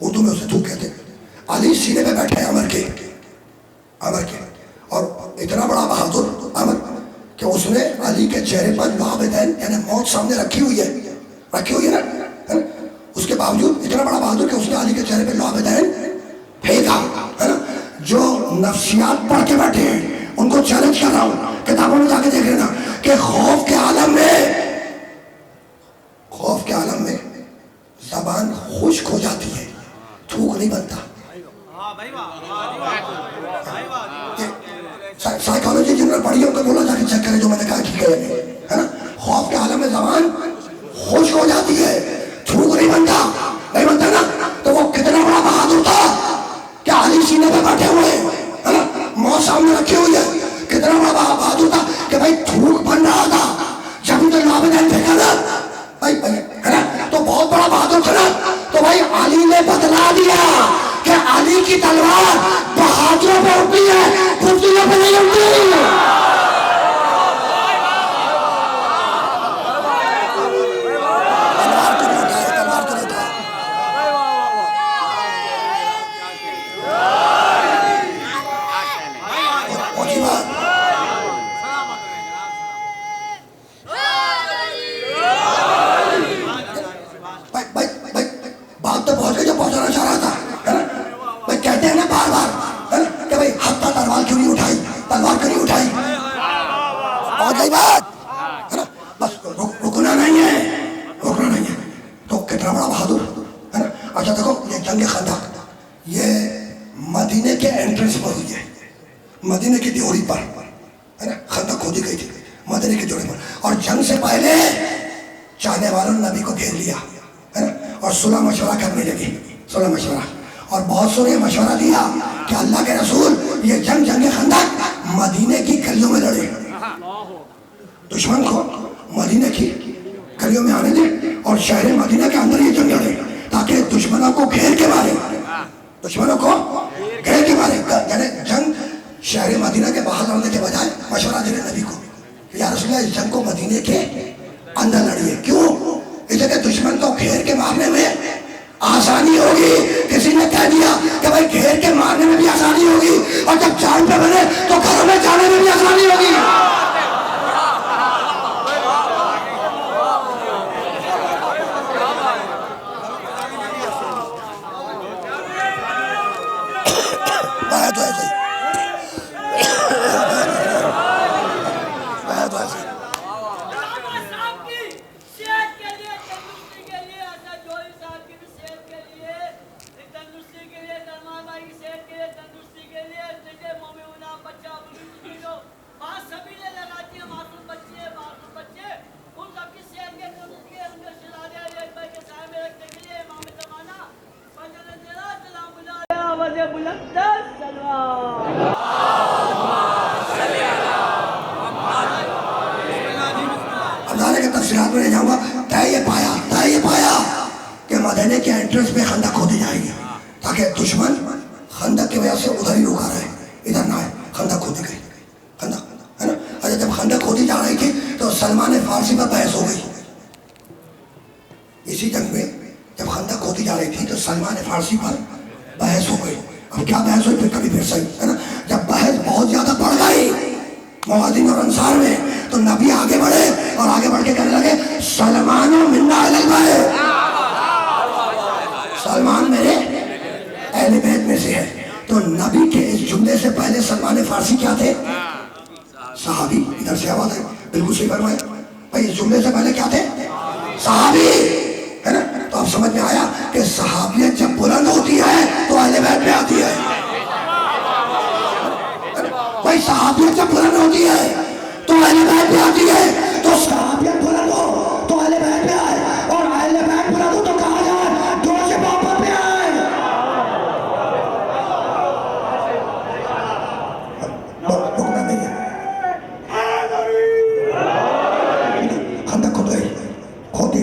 اردو میں اسے تھوک کہتے ہیں. علی سینے پہ بیٹھے عمر کے اور اتنا بڑا بہادر عمر کہ اس نے علی کے چہرے پر لعابدین یعنی موت سامنے رکھی ہوئی ہے نا. اس کے باوجود اتنا بڑا بہادر کہ اس نے علی کے چہرے پہ لعابدین پھینکا ہے نا. جو نفسیات پڑھ کے بیٹھے ہیں ان کو چیلنج کر رہا ہوں, کتابوں میں جا کے دیکھ لینا کہ خوف کے عالم میں زبان خشک ہو جاتی ہے, تھوک نہیں بنتا. سائیکالوجی جنرل پڑھی ان کو بولا جا کے چیک کرے جو میں نے کہا ٹھیک ہے نا. خوف کے عالم میں زبان خشک ہو جاتی ہے, تھوک نہیں بنتا نا. تو وہ کتنا بڑا بہادر تھا کہ علی سینے پہ بیٹھے ہوئے ہے نا, موت سامنے رکھی ہوئی ہے. کتنا بڑا بہادر تھا کہ بھائی تھوک بن رہا تھا جب تو لعابدین پھینکا نا بھائی ہے نا, تو بہت بڑا بہادر تھا نا. تو بھائی علی نے بتلا دیا کہ علی کی تلوار بہادروں پہ اٹھتی ہے, بزدلوں پہ نہیں اٹھتی. بات تو پہنچ گئی جو پہنچانا چاہ رہا تھا ہے نا. بھائی کہتے ہیں نا بار بار ہے نا کہ بھائی حتیٰ تلوار کیوں نہیں اٹھائی, اور گئی بات ہے نا. بس رکنا نہیں ہے. تو کتنا بڑا بہادر ہے نا. اچھا دیکھو یہ جنگ خندق یہ مدینے کے انٹرنس پر ہوئی ہے, مدینے کی دیوری پر ہے نا. خندق کھودی گئی تھی مدینے کی دیوری پر, اور جنگ سے پہلے چاہنے والوں نے نبی کو گھیر لیا ہے نا, اور صلح مشورہ کرنے لگے. اور بہت سو نے مشورہ دیا کہ اللہ کے رسول یہ جنگ خندق مدینے کی گلیوں میں لڑے, دشمن کو مدینے کی گلیوں میں آنے دے اور شہر مدینہ کے اندر یہ جنگ لڑے تاکہ دشمنوں کو گھیر کے مارے. یعنی جنگ شہر مدینہ کے باہر لڑنے کے بجائے مشورہ دے نبی کو کہ یا رسول اللہ اس جنگ کو مدینے کے اندر لڑیے. کیوں؟ اس لیے کہ دشمن کو گھیر کے مارنے میں آسانی ہوگی. کسی نے کہہ دیا کہ بھائی گھیر کے مارنے میں بھی آسانی ہوگی اور جب جان پہ بنے تو گھروں میں جانے میں بھی آسانی ہوگی. تفصیلات میں نہیں جاؤں گا. طے یہ پایا کہ مدینے کے انٹرنس پہ خندق کھودی جائے گی تاکہ دشمن خندق کی وجہ سے ادھر ہی رکا رہے, ادھر نہ آئے. خندق کھودی گئی خندق ہے نا. اچھا جب خندق کھودی جا رہی تھی تو سلمان فارسی پر بحث ہو گئی. اسی جنگ میں جب خندق کھودی جا رہی تھی تو سلمان فارسی پر بحث ہو گئی. اب کیا بحث ہوئی پھر کبھی صحیح ہے نا. جب بحث بہت زیادہ بڑھ گئی مہاجرین اور انصار میں تو نبی آگے بڑھے اور آگے بڑھ کے کہنے لگے سلمان منا اہل بیت, سلمان میرے اہل بیت میں سے ہے. تو نبی کے اس جملے سے پہلے سلمان فارسی کیا تھے؟ صحابی. ادھر سے آواز ہے بالکل صحیح فرمایا بھائی. اس جملے سے پہلے کیا تھے؟ صحابی ہے نا. تو اب سمجھ میں آیا کہ صحابیت جب بلند ہوتی ہے تو اہل بیت میں آتی ہے. بھائی صحابیت جب بلند ہوتی ہے تو اہل بیت میں آتی ہے. تو صحابیت بلند ہو تو اہل بیت میں آئے, اور اہل بیت بلند ہو تو کہا جائے جوش محبت میں آئے. رکنا نہیں ہے. خندق کھودی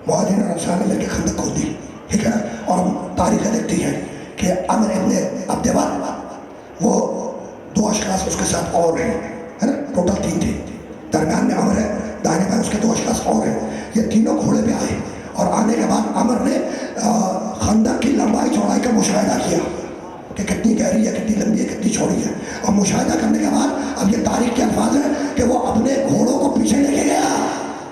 مہاجرین اور انصار نے لے کے خندق کھودی, ٹھیک ہے نا. اور تاریخیں دیکھتی ہیں کہ عمر ابن عبد وار وہ دو اشخاص اس کے ساتھ اور ہیں ہے نا. ٹوٹل 3 تھے. درمیان میں عمر ہے, دائیں بائیں اس کے 2 اشخاص اور ہیں. یہ تینوں گھوڑے پہ آئے اور آنے کے بعد عمر نے خندق کی لمبائی چوڑائی کا مشاہدہ کیا کہ کتنی گہری ہے، کتنی لمبی ہے، کتنی چوڑی ہے. اور مشاہدہ کرنے کے بعد اب یہ تاریخ کے الفاظ ہیں کہ وہ اپنے گھوڑوں کو پیچھے لے کے گیا.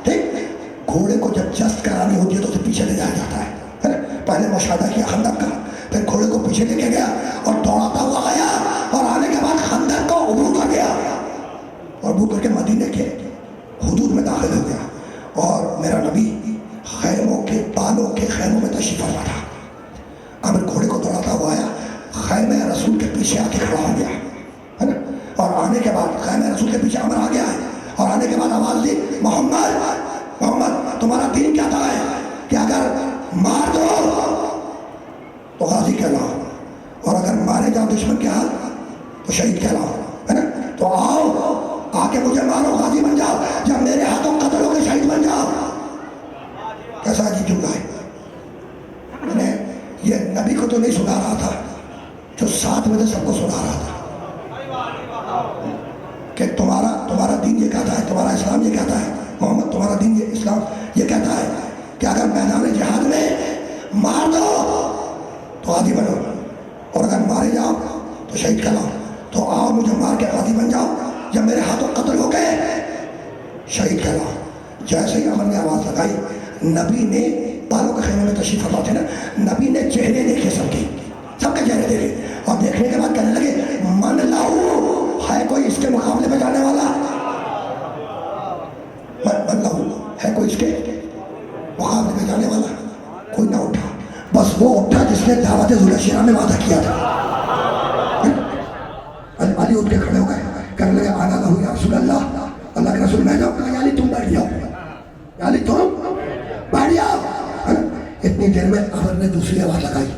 ٹھیک، گھوڑے کو جب جست کرانی ہوتی ہے تو اسے پیچھے لے جایا جاتا ہے. پہلے مشاہدہ کیا خندق کا، پھر گھوڑے کو پیچھے لے کے گیا اور دوڑاتا ہوا آیا اور آنے کے بعد خندق کو عبور کر گیا اور عبور کر کے مدینے کے حدود میں داخل ہو گیا. اور میرا نبی خیموں کے بالوں کے خیموں میں تشریف فرما تھا. عامر گھوڑے کو دوڑاتا ہوا آیا، خیمہ رسول کے پیچھے آ کے کھڑا ہو گیا ہے نا. اور آنے کے بعد خیمہ رسول کے پیچھے عامر آ گیا ہے اور آنے کے بعد آواز دی، محمد محمد تمہارا دین کیا تھا ہے کہ اگر مار دو تو غازی کہلاؤ اور اگر مارے جاؤ دشمن کے ہاتھ تو شہید کہلاؤ ہے نا. تو آؤ آ کے مجھے مارو، غازی بن جاؤ، جب میرے ہاتھوں قتل ہو کے شہید بن جاؤ. کیسا عجیب جملہ ہے. میں نے یہ نبی کو تو نہیں سنا رہا تھا، جو ساتھ میں سب کو سنا رہا تھا کہ تمہارا دین یہ کہتا ہے، تمہارا اسلام یہ کہتا ہے، محمد تمہارا دین یہ اسلام یہ کہتا ہے کہ اگر میدان جہاد میں مار دو تو غازی بنو اور اگر مارے جاؤ تو شہید کہلاؤ. تو آؤ مجھے مار کے غازی بن جاؤ، جب میرے ہاتھوں قتل ہو گئے شہید کہلاؤ. جیسے ہی عمر نے آواز لگائی، نبی نے بالوں کے خیمے میں تشریف فرما تھے نا، نبی نے چہرے دیکھے سب کے چہرے دیکھے اور دیکھنے کے بعد کہنے لگے من لاؤ، ہے کوئی اس کے مقابلے میں جانے والا؟ من لاؤ، ہے کوئی اس کے مقابلے میں جانے والا؟ کوئی نہ اٹھا، بس وہ اٹھا جس نے دعوت ذوالشیرہ میں وعدہ کیا تھا. علی اٹھ کے کھڑے ہو گئے، کہنے لگے آنا لہو یا رسول اللہ، اللہ کے رسول. میں جاؤں کہا یا علی تم بیٹھ جاؤ، یا علی تم بیٹھ جاؤ. اتنی دیر میں عمر نے دوسری آواز لگائی،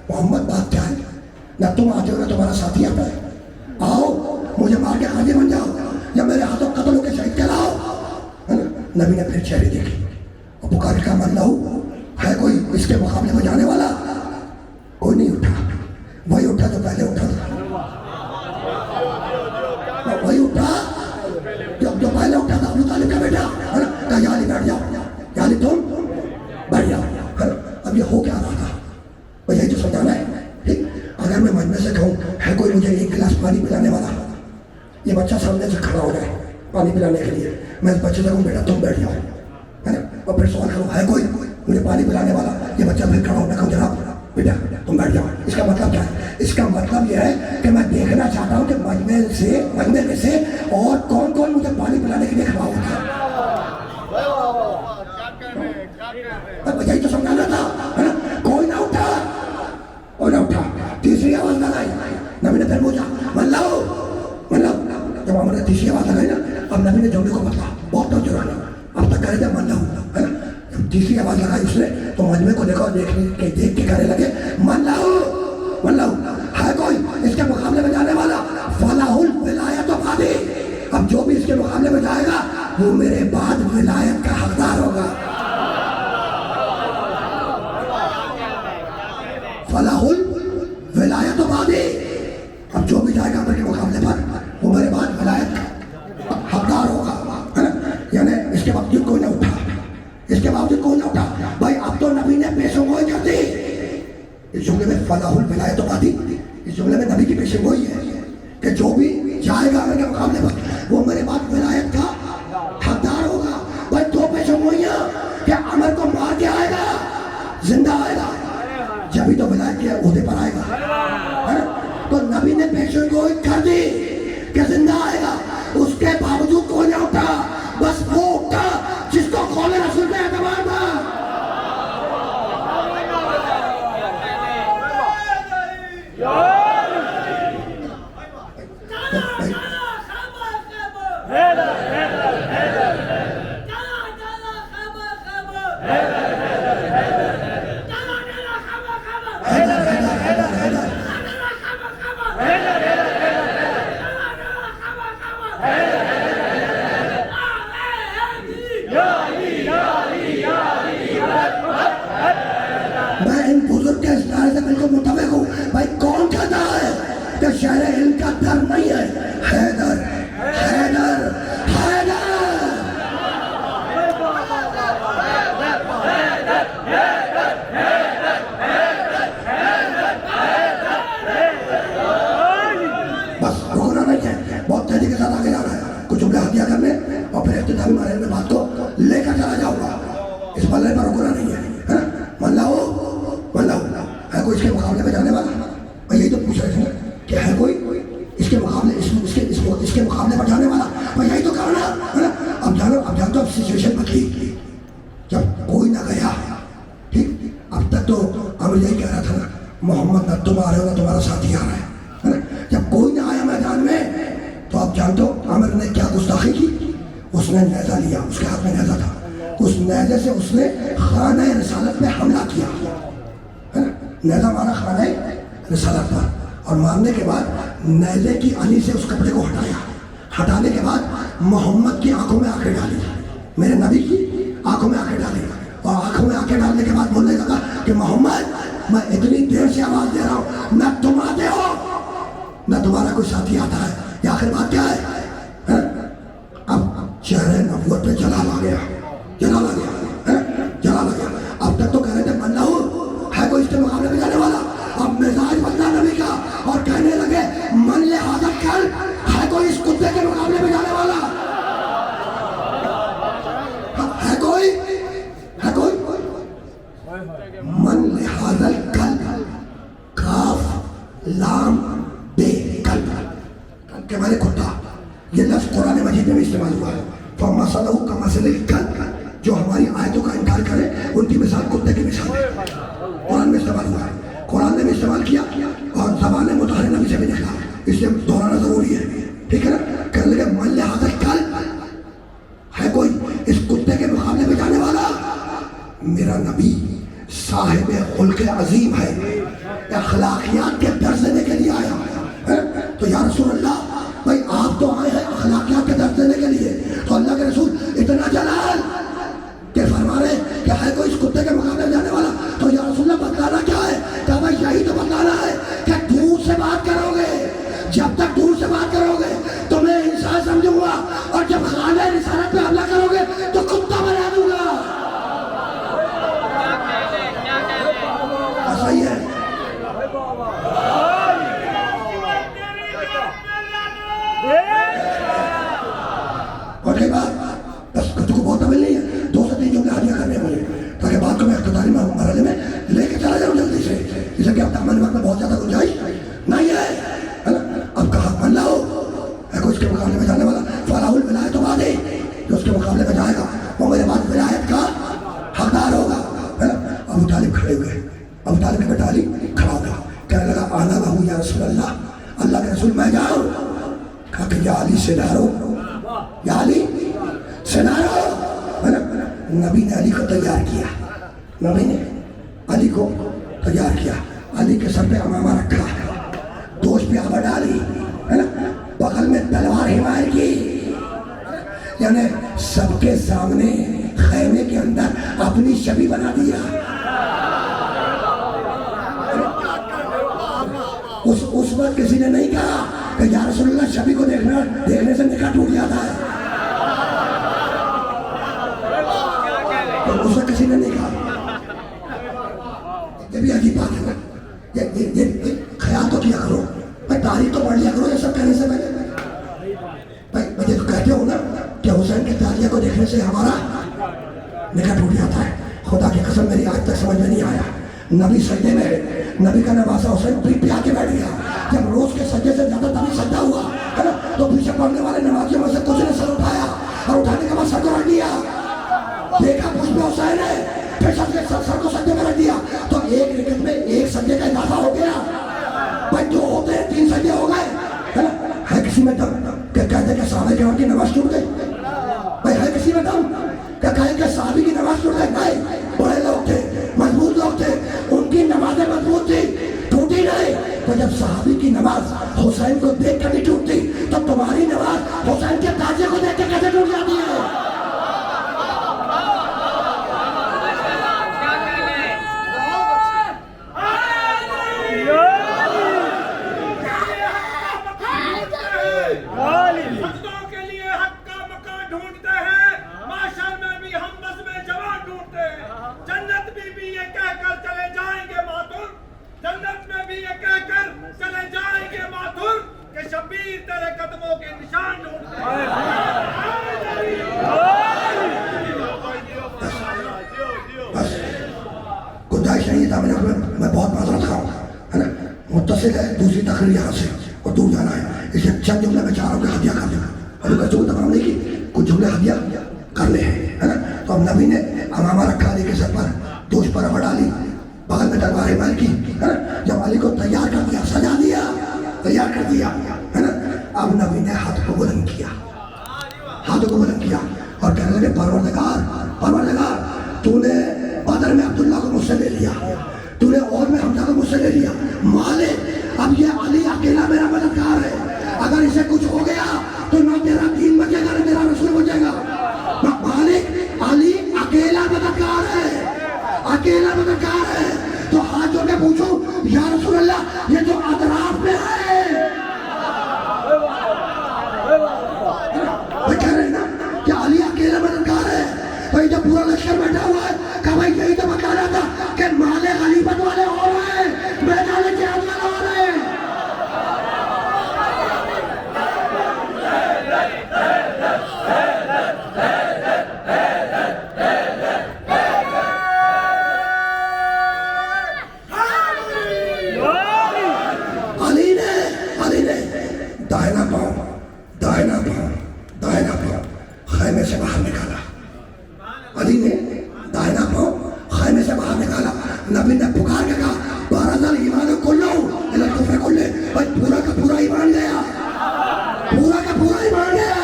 محمد بات کیا ہے؟ نہ تم آتے ہو نہ تمہارا ساتھی آتا ہے، آؤ مجھے مار کے غازی بن جاؤ یا میرے ہاتھوں قتل ہو کے شہید کہلاؤ. نبی نے پھر چہرے دیکھے اور پکار کا من لاؤ، ہے کوئی اس کے مقابلے میں جانے والا؟ کوئی نہیں اٹھا. وہی اٹھا جو پہلے اٹھا تھا، وہی اٹھا جو پہلے اٹھا تھا، ابو طالب کا بیٹا ہے نا. کہا یا علی بیٹھ جاؤ، یا علی تم بیٹھ جاؤ. اب یہ ہو کیا رہا تھا؟ وہ یہی تو سمجھانا ہے. ٹھیک، اگر میں مجمع سے کہوں ہے کوئی مجھے ایک گلاس پانی پلانے والا، یہ بچہ سامنے سے کھڑا ہو جائے پانی پلانے کے لیے، میں اس بچے سے کہوں بیٹا تم بیٹھ جاؤ ہے نا. اور پھر سوال کروں ہے کوئی مجھے پانی پلانے والا، یہ بچہ پھر کھڑا ہو، میں کہوں جناب بیٹا تم بیٹھ جاؤ. اس کا مطلب کیا ہے؟ اس کا مطلب یہ ہے کہ میں دیکھنا چاہتا ہوں کہ مجمع میں سے اور کون کون مجھے پانی پلانے کے لیے کھڑا ہوتا ہے. یہی تو سمجھانا تھا ہے نا. کوئی نہ اٹھا، کوئی نہ اٹھا. تیسری آواز لگائی، نبی نے پھر پوچھا من لاؤ، من لاؤ. جب عمر نے تیسری آواز لگائی نا، اب نبی نے جملے کو بدلا، بہت توجہ رکھنا. اب تک کہہ رہے تھے من لاؤ ہے نا. جب تیسری آواز لگائی اس نے تو مجمع کو دیکھا اور دیکھ کے کہنے لگے من لاؤ، من لاؤ، ہے کوئی اس کے مقابلے میں جانے والا؟ فلاح الولایت بعدی، اب جو بھی اس کے مقابلے میں جائے گا وہ میرے بعد ولایت کا حقدار ہوگا. فلاح الولایت بعدی، اب جو بھی جائے گا میرے مقابلے پر وہ میرے بعد ولایت کا حقدار ہوگا ہے نا. یعنی اس کے باوجود کوئی نہ اٹھا، اس کے باوجود کوئی نہ اٹھا. بھائی اب تو نبی نے پیشن گوئی کر دی. اس جملے میں فلاح الولایت بعدی، اس جملے میں نبی کی پیشن گوئی ہے کہ جو بھی جائے گا میرے مقابلے پر وہ میرے بعد ولایت کا حقدار ہوگا. بھائی دو پیشن گوئیاں کہ عمر کو مار کے آئے گا، زندہ آئے گا، جبھی تو ولایت کے عہدے پر آئے گا. تو نبی نے پیشن گوئی کر دی کہ زندہ آئے گا، اس کے باوجود کوئی نہ اٹھا. بس وہ اٹھا جس کو قول رسول پہ اعتبار تھا. میں ان بزرگ کے اشارے سے بالکل متفق ہوں. بھائی کون کہتا ہے کہ شہر علم کا در نہیں ہے؟ حیدر، حیدر، حیدر. لے کر چلا جاؤں گا. اس بلے پر رکنا نہیں ہے. ملا ہے کوئی اس کے مقابلے میں جانے والا؟ میں یہی تو پوچھ رہے تھے کہ ہے کوئی اس کے مقابلے اس کے مقابلے پر جانے والا؟ میں یہی تو کہا نا. اب جانو اب سچویشن بدلی. جب کوئی نہ گیا ٹھیک. اب تک تو ہم یہی کہہ رہا تھا نا محمد نہ تم آ رہے ہو نہ تمہارا ساتھی آ رہا ہے. جب کوئی نہ آیا میدان میں تو آپ جانتے ہو عامر نے کیا گستاخی کی؟ اس نے نیزہ لیا. اس کے ہاتھ میں نیزہ تھا. اس نیزے سے اس نے خانہ رسالت میں حملہ کیا. نیزہ مارا خانہ رسالت پر اور مارنے کے بعد نیزے کی علی سے اس کپڑے کو ہٹایا. ہٹانے کے بعد محمد کی آنکھوں میں آنکھیں ڈالی. میرے نبی کی آنکھوں میں آنکھیں ڈالی اور آنکھوں میں آنکھیں ڈالنے کے بعد بولنے لگا کہ محمد میں اتنی دیر سے آواز دے رہا ہوں نہ تم آتے ہو نہ تمہارا کوئی ساتھی آتا ہے. یہ آخر بات کیا ہے؟ اب چہرے نبوت پہ جلال آ گیا. اب تک تو کہہ رہے تھے بندہ ہو ہے کوئی اس کے مقابلے میں جانے والا. اب مزاج بدلا نبی کا اور کہنے لگے من لحاظت کر ہے کوئی اس کتے کے مقابلے میں جانے والا؟ ہے کوئی من لحاظت کر کاف لام بے کلب کے معنی کتا. یہ لفظ قرآن مجید میں بھی استعمال ہوا ہے. فَمَثَلُهُ كَمَثَلِ الْكَلْبِ جو ہماری آیتوں کا انکار کرے ان کی مثال کتے کی مثال ہے. قرآن میں استعمال ہوا ہے. قرآن نے بھی استعمال کیا اور زبان مطہر نبی سے بھی نکلا. اس سے دہرانا ضروری ہے. ٹھیک ہے نا. کہنے لگے من لحاظت کلب ہے کوئی اس کتے کے مقابلے میں جانے والا؟ میرا نبی صاحب خلق عظیم ہے. اخلاقیات کے درس دینے کے لیے آیا ہے. تو یا رسول اللہ بھائی آپ تو آئے ہیں اخلاقیات کے درس دینے کے لیے. تو اللہ کے رسول اتنا جلال کہ فرما رہے کہ ہے کوئی اس کتے کے مقابلے میں جانے والا. تو یا رسول اللہ بتلانا کیا ہے؟ کہ بھائی یہی تو بتلانا ہے کہ دور سے بات کرو گے. جب تک دور سے بات کرو گے تو میں انسان سمجھوں گا اور جب خانہ رسالت پہ حملہ کرو گے تو کتا بنا دوں گا. ایسا ہی ہے. اور کئی بات بس کچھ کو بہت عمل نہیں ہے. 2 سے 3 جملے حاضر کرنے والے تاکہ بات کو میں اقتداری مرحلے میں لے کے چلا جاؤں جلدی سے. جیسے کہ اب دامن وقت میں بہت زیادہ گنجائش نہیں ہے نا. اب کہا من لاؤ ہے کوئی اس کے مقابلے میں جانے والا. فلاح الولایت تو بعد جو اس کے مقابلے میں جائے گا وہ میرے بعد ولایت کا حقدار ہوگا. ابو طالب کھڑے ہوئے. ابو طالب کے بیٹا علی کھڑا ہو گیا. کہنے لگا آنا بہو یا رسول اللہ. اللہ کے رسول میں جاؤں؟ کہا کہ یا علی سے نہ رو. یا علی سے نہ رو. نبی نے علی کو تیار کیا. نبی نے علی کو تیار کیا. علی کے سر پہ امامہ رکھا. دوش پہ آبا ڈالی ہے نا. بغل میں تلوار حمایت کی. یعنی سب کے سامنے خیمے کے اندر اپنی شبی بنا دیا. اس وقت کسی نے نہیں کہا کہ یا رسول اللہ شبی کو دیکھنے سے نکاح ٹوٹ جاتا ہے. اس وقت کسی نے نہیں کہا. یہ بھی عجیب بات ہے. یہ خیال تو کیا کرو بھائی. تاریخ تو پڑھ لیا کرو. یہ سب کہنے سے بھائی مجھے تو کہتے ہو نا کہ حسین کے تاریخ کو دیکھنے سے ہمارا نکاح ٹوٹ جاتا ہے. خدا کی قسم میری آج تک سمجھ میں نہیں آیا. نبی سجدے میں نبی کا نواسا حسین پیٹ پہ آ کے بیٹھ گیا. جب روز کے سجدے سے زیادہ تبھی سجدہ ہوا ہے نا تو پیچھے پڑھنے والے نمازیوں میں سے کچھ نے سر اٹھایا اور اٹھانے کے بعد سر کو رکھ دیا. دیکھا کچھ بھی حسین ہے پھر سر کو سجدے میں رکھ دیا. تو ایک رکعت میں ایک سجدے کا اضافہ ہو گیا. بھائی جو ہوتے ہیں 3 سجدے ہو گئے ہے نا. ہے کسی میں دم کہ کہتے کہ صحابہ کرام کی نماز ٹوٹ گئی؟ بھائی ہے کسی میں دم کہ کہے کہ صحابی کی نماز ٹوٹ گئی؟ نہیں. بڑے لوگ تھے, مضبوط لوگ تھے, ان کی نمازیں مضبوط تھی, ٹوٹی نہیں. تو جب صحابی کی نماز حسین کو دیکھ کر نہیں ٹوٹتی تو تمہاری نماز حسین کے تاجے کو دیکھ کے کیسے ٹوٹ جاتی ہے؟ شبیر تیرے قدموں کے نشان ڈھونڈتے ہیں. سے ہے دوسری تقریر یہاں سے اور دور جانا ہے، اسے چند جملے میں چاہ رہا ہوں کہ ہدیہ کر دوں. ابھی بچوں کو تمام نہیں کی، کچھ جملے ہدیہ کر لے ہے نا. تو اب نبی نے امامہ رکھا علی کے سر پر، دوش پر ربڑ ڈالی، بغل میں تلوار مال کی ہے نا. جب علی کو تیار کر دیا، سجا دیا، تیار کر دیا ہے نا، اب نبی نے ہاتھ کو بلند کیا، ہاتھ کو بلند کیا اور کہنے لگے پروردگار، پروردگار تو نے بدر میں عبداللہ کو مجھ سے لے لیا، تو نے اور میں حمزہ کو مجھ سے لے لیا، مالک اب یہ علی اکیلا میرا مددگار ہے، اگر اسے کچھ ہو گیا تو نہ تیرا دین بچے گا نہ تیرا رسول بچے گا. مالک علی اکیلا مددگار ہے، اکیلا مددگار ہے. تو ہاتھ جوڑ کے پوچھو یا رسول اللہ یہ جو اطراف میں ہے وہ کہہ رہے ہیں نا کہ علی اکیلا مددگار ہے. بھائی جب پورا لشکر بیٹھا ہوا ہے کہ بھائی یہی تو بتانا تھا کہ مالے غنیمت والے ہو رہے ہیں، میدان جہاد والے ہو رہے ہیں. علی نے دائنا پاؤں خیمے سے باہر نکالا. علی نے دائنا پاؤں خیمے سے باہر نکالا. نبی نے پکار کے کہا بارہ ایمان کلو الا الکفر کلہ. بھائی پورا کا پورا ایمان گیا، پورا کا پورا ایمان گیا.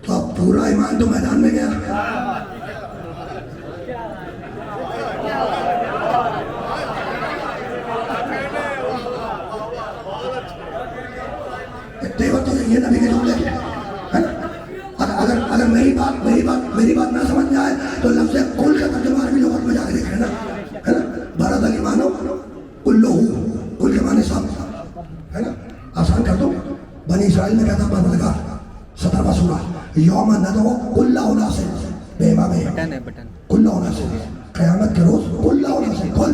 تو اب پورا ایمان تو میدان میں گیا. دیوت تو یہ نبی کے جملے ہے نا. اگر میری بات نہ سمجھ میں آئے تو لفظ کل کا ترجمہ عربی لغت میں جا کے دیکھ لینا ہے نا. بارد الایمان کلہ، کل کے معنی صاحب ہے نا. آسان کر دو، بنی اسرائیل میں کہتا پروردگار 17واں سورہ یوم ندعو کل اناس بامامہم، کل اناس قیامت کے روز کل اناس، کل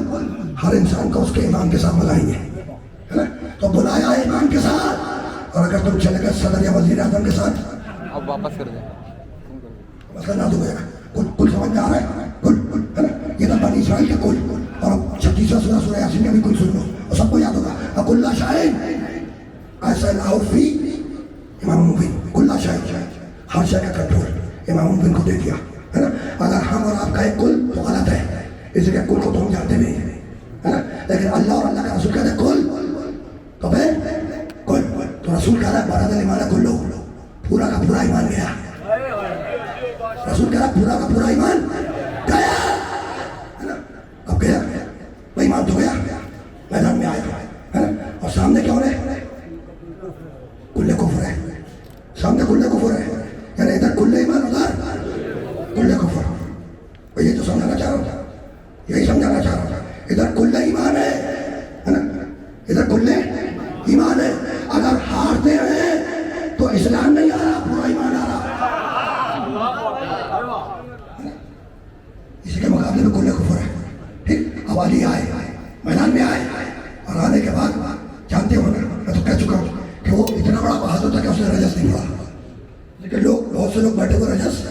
ہر انسان کو اس کے ایمان کے ساتھ بلائیں گے ہے نا. تو بلایا ایمان کے ساتھ، اور اگر تم چلے گئے صدر یا وزیر اعظم کے ساتھ اب واپس کر دیں مسئلہ نہ دو گا. کل سمجھ میں آ رہا ہے؟ کل ہے نا. یہ تھا بنی اسرائیل کا کل. اور اب 36واں سورہ سورہ یاسین کا بھی کل سن لو اور سب کو یاد ہوگا. کل شاہد ایسا لاؤ فی امام مبین، کل شاہد ہر شے کا کنٹرول امام مبین کو دے دیا ہے نا. اگر ہم اور آپ کا ایک کل تو غلط ہے، اس لیے کل کو تو ہم جانتے نہیں ہے نا. لیکن اللہ اور اللہ کا رسول کہتے ہیں کل، تو پھر کل تو رسول کہہ رہا ہے بارد الایمان کلہ، پورا کا پورا ایمان گیا. رسول کہہ رہا ہے پورا کا پورا ایمان گیا ہے نا. اب گیا بھائی، ایمان تو گیا، میدان میں آیا ہے نا. اور سامنے کیا ہو رہا ہے؟ کلے کفر ہے. سامنے کلے کفر ہے، یعنی ادھر کلے ایمان، ادھر کلے کفر. یہ تو سمجھانا چاہ رہا تھا، یہی سمجھانا چاہ رہا تھا. ادھر کلے ایمان ہے نا، ادھر کلے ایمان ہے. اگر ہارتے ہیں تو اسلام نہیں آ رہا، پورا ایمان آ رہا. اسی کے مقابلے میں کلے کفر ہے. ٹھیک. اب علی آئے، میدان میں آئے، اور آنے کے بعد جانتے ہو نا، میں تو کہہ چکا ہوں کہ وہ اتنا بڑا بہادر تھا کہ اس نے رجس نہیں پڑھا. لیکن بہت سے لوگ بیٹھے ہوئے رجس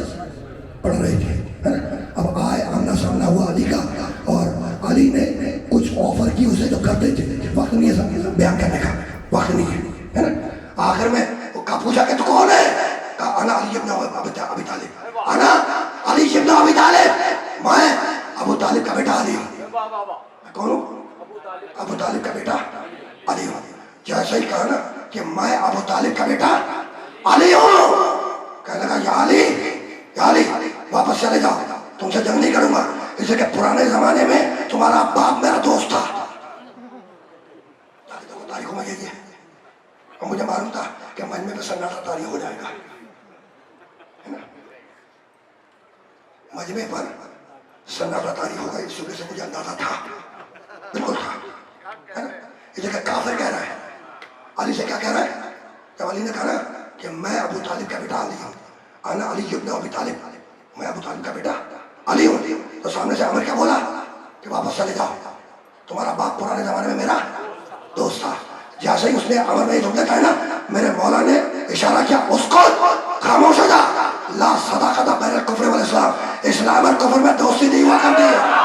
پڑھ رہے تھے. اب آئے، آمنا سامنا ہوا علی کا، اور علی نے کچھ آفر کی اسے جو کرتے تھے. وقت نہیں ہے سب بیان کرنے کا، وقت نہیں ہے نا. آخر میں وہ پوچھا کہ تو کون ہے؟ کہا انا علی ابن ابی طالب، انا علی ابن ابی طالب، میں ابو طالب کا بیٹا علی ہوں. میں کون ہوں؟ ابو طالب کا بیٹا علی ہوں. جیسے ہی کہا نا کہ میں ابو طالب کا بیٹا علی ہوں، کہنے لگا یا علی، یا علی واپس چلے جاؤ، تم سے جنگ نہیں کروں گا. اس لیے کہ پرانے زمانے میں تمہارا باپ میرا دوست تھا. تاریخوں میں یہ ہے، اور مجھے معلوم تھا کہ مجمع میں سناٹا تاریخ ہو جائے گا ہے نا. مجمع پر سناٹا تاریخ ہوگا، اس وجہ سے مجھے اندازہ تھا، بالکل تھا ہے نا. اس لیے کہ کافر کہہ رہا ہے علی سے، کیا کہہ رہا ہے؟ جب علی نے کہا نا کہ میں ابو طالب کا بیٹا علی ہوں، انا علی ابن ابی طالب، میں ابو طالب کا بیٹا علی ہوں، تو سامنے سے عمر کیا بولا کہ واپس چلے جاؤ، تمہارا باپ پرانے زمانے میں میرا دوست تھا. جیسے ہی اس نے عمر میں جملے کہا نا، میرے مولا نے اشارہ کیا اس کو خاموش ہو جا، لا صداقت بین الکفر والاسلام، اسلام اور کفر میں دوستی نہیں ہوا کرتی ہے.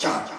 4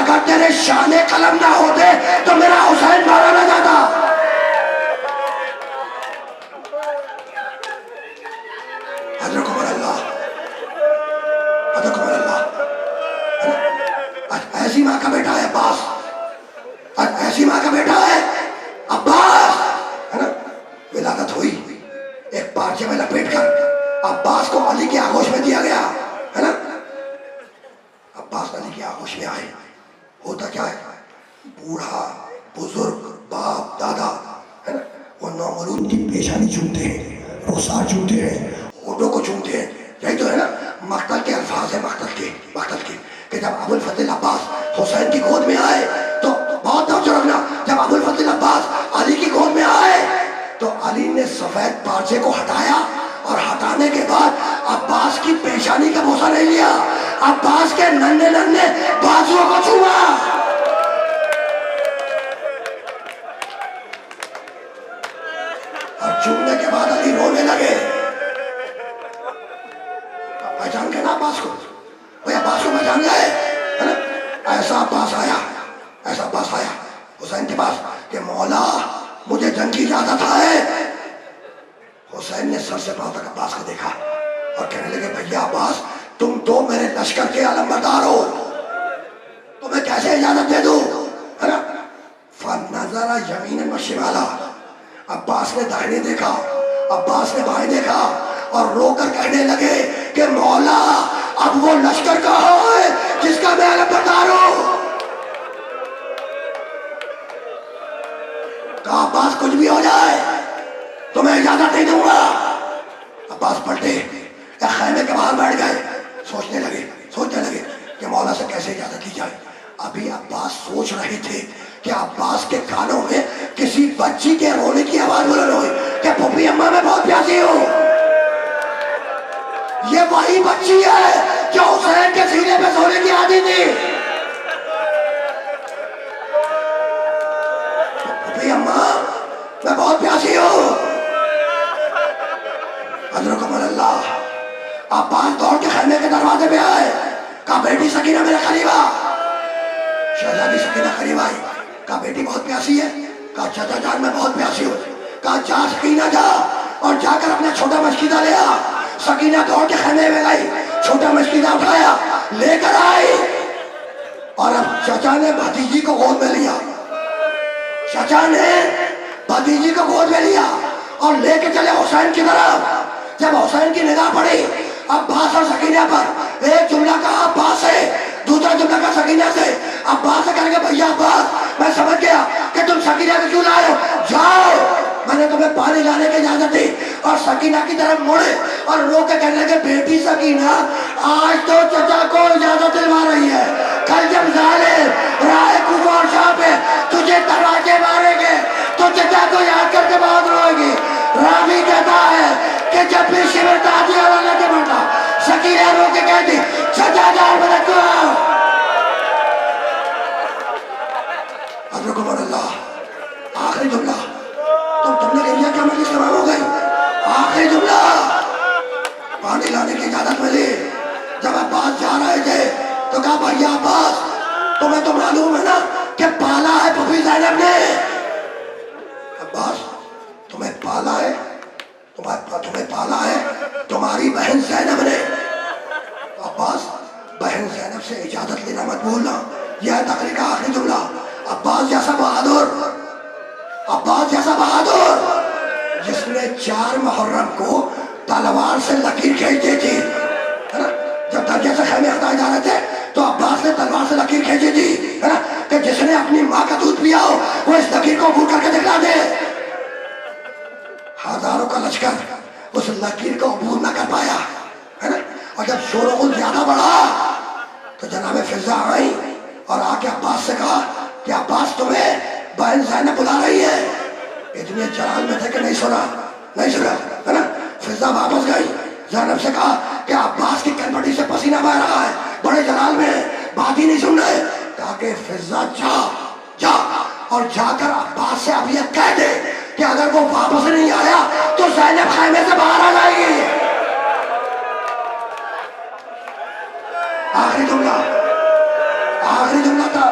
اگر تیرے شان قلم نہ ہوتے تو میرا حسین مارا نہ جاتا. ادرکم اللہ، ادرکم اللہ. ایسی ماں کا بیٹا ہے عباس، ایسی ماں کا بیٹا ہے عباس، ہے نا. ولادت ہوئی، ایک پارچے میں لپیٹ کر عباس کو علی کے آغوش میں دیا گیا، ہے نا. عباس علی کے آغوش میں آئے. ہوتا کیا ہے، بوڑھا بزرگ باپ دادا، ہے نا، وہ نومولود کی پیشانی چومتے ہیں، رخسار چومتے ہیں، ہونٹوں کو چومتے ہیں. یہی تو ہے نا مقتل کے الفاظ ہیں، مقتل کے کہ جب ابو الفضل عباس حسین کی گود میں آئے تو بہت توجہ رکھنا، جب ابو الفضل عباس علی کی گود میں آئے تو علی نے سفید پارچے کو ہٹایا اور ہٹانے کے بعد عباس کی پیشانی کا بوسہ نہیں لیا، عباس کے ننھے ننھے بازوؤں کو چوما. اور چومنے کے بعد علی رونے لگے. پہچان کے نا عباس کو، بھئی عباس کو پہچان گئے، ہے نا. ایسا عباس آیا حسین کے پاس کہ مولا مجھے جنگ کی اجازت ہے. حسین نے سر سے پاؤں تک عباس کو دیکھا اور کہنے لگے بھیا عباس تم تو میرے لشکر کے علمبردار ہو، تمہیں کیسے اجازت دے دوں، ہے نا. فنظر یمینا و شمالا، عباس نے دائیں دیکھا، عباس نے بائیں دیکھا اور رو کر کہنے لگے کہ مولا اب وہ لشکر کہاں ہے جس کا میں علمبردار ہوں. کہا عباس کچھ بھی ہو جائے تو میں اجازت نہیں دوں گا. عباس پلٹے یا خیمے کے باہر بیٹھ گئے، سوچنے لگے کہ مولا سے کیسے اجازت لی جائے. ابھی عباس سوچ رہے تھے کہ عباس کے کانوں میں کسی بچی کے رونے کی آواز بلند ہوئی کہ پھوپھی اماں میں بہت پیاسی ہوں. یہ وہی بچی ہے جو حسین کے سینے پہ سونے کی عادی تھی. پھوپھی اماں میں بہت پیاسی ہوں. حضرکم اللہ. عباس دوڑ کے خیمے کے دروازے پہ آئے، کہا بیٹی سکینہ میرے قریب آ. شہزادی سکینہ قریب آئی، کہا بیٹی بہت پیاسی ہے. کہا چچا جان میں بہت پیاسی ہوں. کہا جا سکینہ جا اور جا کر اپنا چھوٹا مشکیدہ لے آ. سکینہ دوڑ کے خیمے میں گئی، چھوٹا مشکیدہ اٹھایا لے کر آئی اور اب چچا نے بھتیجی کو گود میں لیا. چچا نے بھتیجی کو گود میں لیا اور لے کے چلے حسین کی طرف. جب حسین کی نگاہ پڑی عباس اور سکینہ پر، ایک جملہ کہا عباس سے، دوسرا جملہ کہا سکینہ سے. عباس سے کہنے کہ بھیا عباس میں سمجھ گیا کہ تم سکینہ کو کیوں لائے ہو، جاؤ میں نے تمہیں پانی لانے کی اجازت دی. اور سکینہ کی طرف مڑے اور رو کے کہنے لگے بیٹی سکینہ آج تو چچا کو اجازت دلوا رہی ہے، کل جب ظالم راہ کوفہ اور شام پہ تجھے دروازے ماریں گے تو چچا کو یاد کر کے بہت روئے گی. راوی کہتا ہے کہ جب بھی شمر تاجی والا کے بڑھتا سکینہ رو کے کہتی چچا جان میں رکھو. حضرکم اللہ. آخری جملہ تم نے کہہ دیا کیا مجلس تمام ہو گئی. آخری جملہ پانی لانے کی اجازت ملی. جب عباس جا رہے تھے تو کہا بھیا عباس تمہیں تو معلوم ہے نا کہ پالا ہے پھوپھی زینب نے. عباس تمہیں پالا ہے، تمہیں پالا ہے تمہاری بہن زینب نے. عباس بہن زینب سے اجازت لینا مت بھولنا. یہ ہے تقریر کا آخری جملہ. عباس جیسا بہادر جس نے 4 محرم کو تلوار سے لکیر کھینچ دی تھی، ہے نا. جب درجے سے خیمے ہٹائے جا رہے تھے تو عباس نے تلوار سے لکیر کھینچی تھی، ہے نا، کہ جس نے اپنی ماں کا دودھ پیا ہو وہ اس لکیر کو عبور کر کے دکھلا دے. ہزاروں کا لشکر اس لکیر کو عبور نہ کر پایا، ہے نا. اور جب شور و غل زیادہ بڑھا تو جناب فضا آئی اور آ کے عباس سے کہا کہ عباس تمہیں بہن زینب بلا رہی ہے. اتنے جلال میں تھے کہ نہیں سنا، ہے نا. فضا واپس گئی، زینب سے کہا کہ عباس کی کنپٹی سے پسینہ بہ رہا ہے، بڑے جلال میں بات ہی نہیں سن رہے. کہا کہ فضا جا اور جا کر عباس سے اب یہ کہہ دے کہ اگر وہ واپس نہیں آیا تو زینب خیمے سے باہر آ جائے گی. آخری جملہ تھا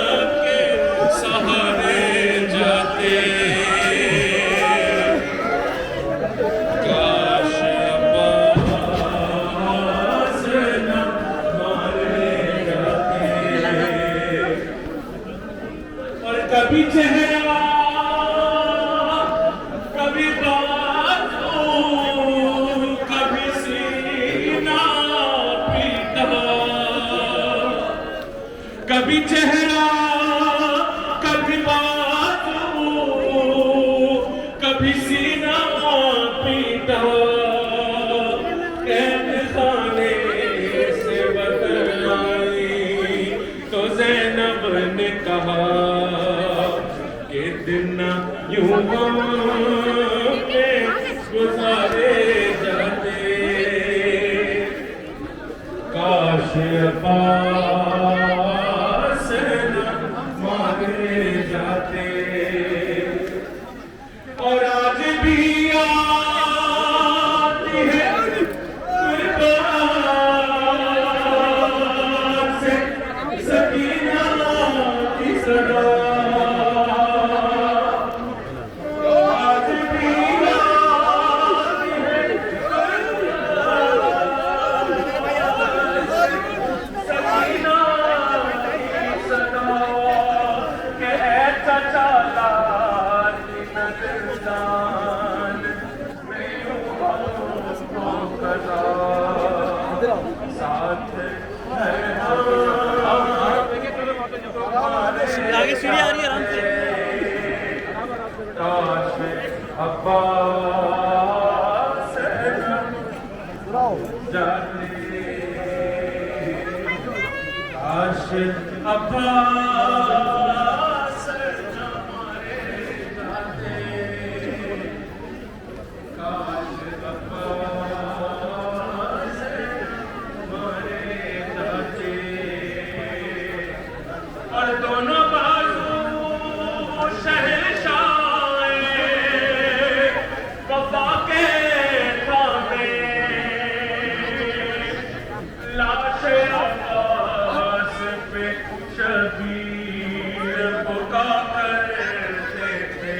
کبھی چہرہ کبھی بازو کبھی سینہ پیٹا کبھی چہرہ کبھی بازو کبھی سینہ پیٹا قید خانے سے وطن آئی تو زینب نے کہا کہ دن یوں غم میں گزارے جاتے کاش عباس نہ مارے جاتے اور آج بھی آتی ہے قربان سے سکینہ کی صدا آج بھی آتی ہے سکینہ کی صدا کہ اے چچا لال نظردان میں یوں ہوں قضا ساتھ ہے آگے سیڑھی آ رہی ہے آرام سے کاش عباس جاتے کاش عباس نہ مارے جاتے کاش عباس مارے جاتے اور دونوں بازو شہنشاہ وفا کے تھامے لاش عباس پہ شبیر بکا کرتے تھے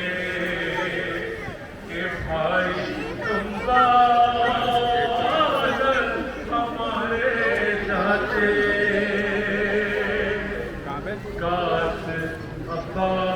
کہ بھائی تم بادل ہمارے جاتے کاش عباس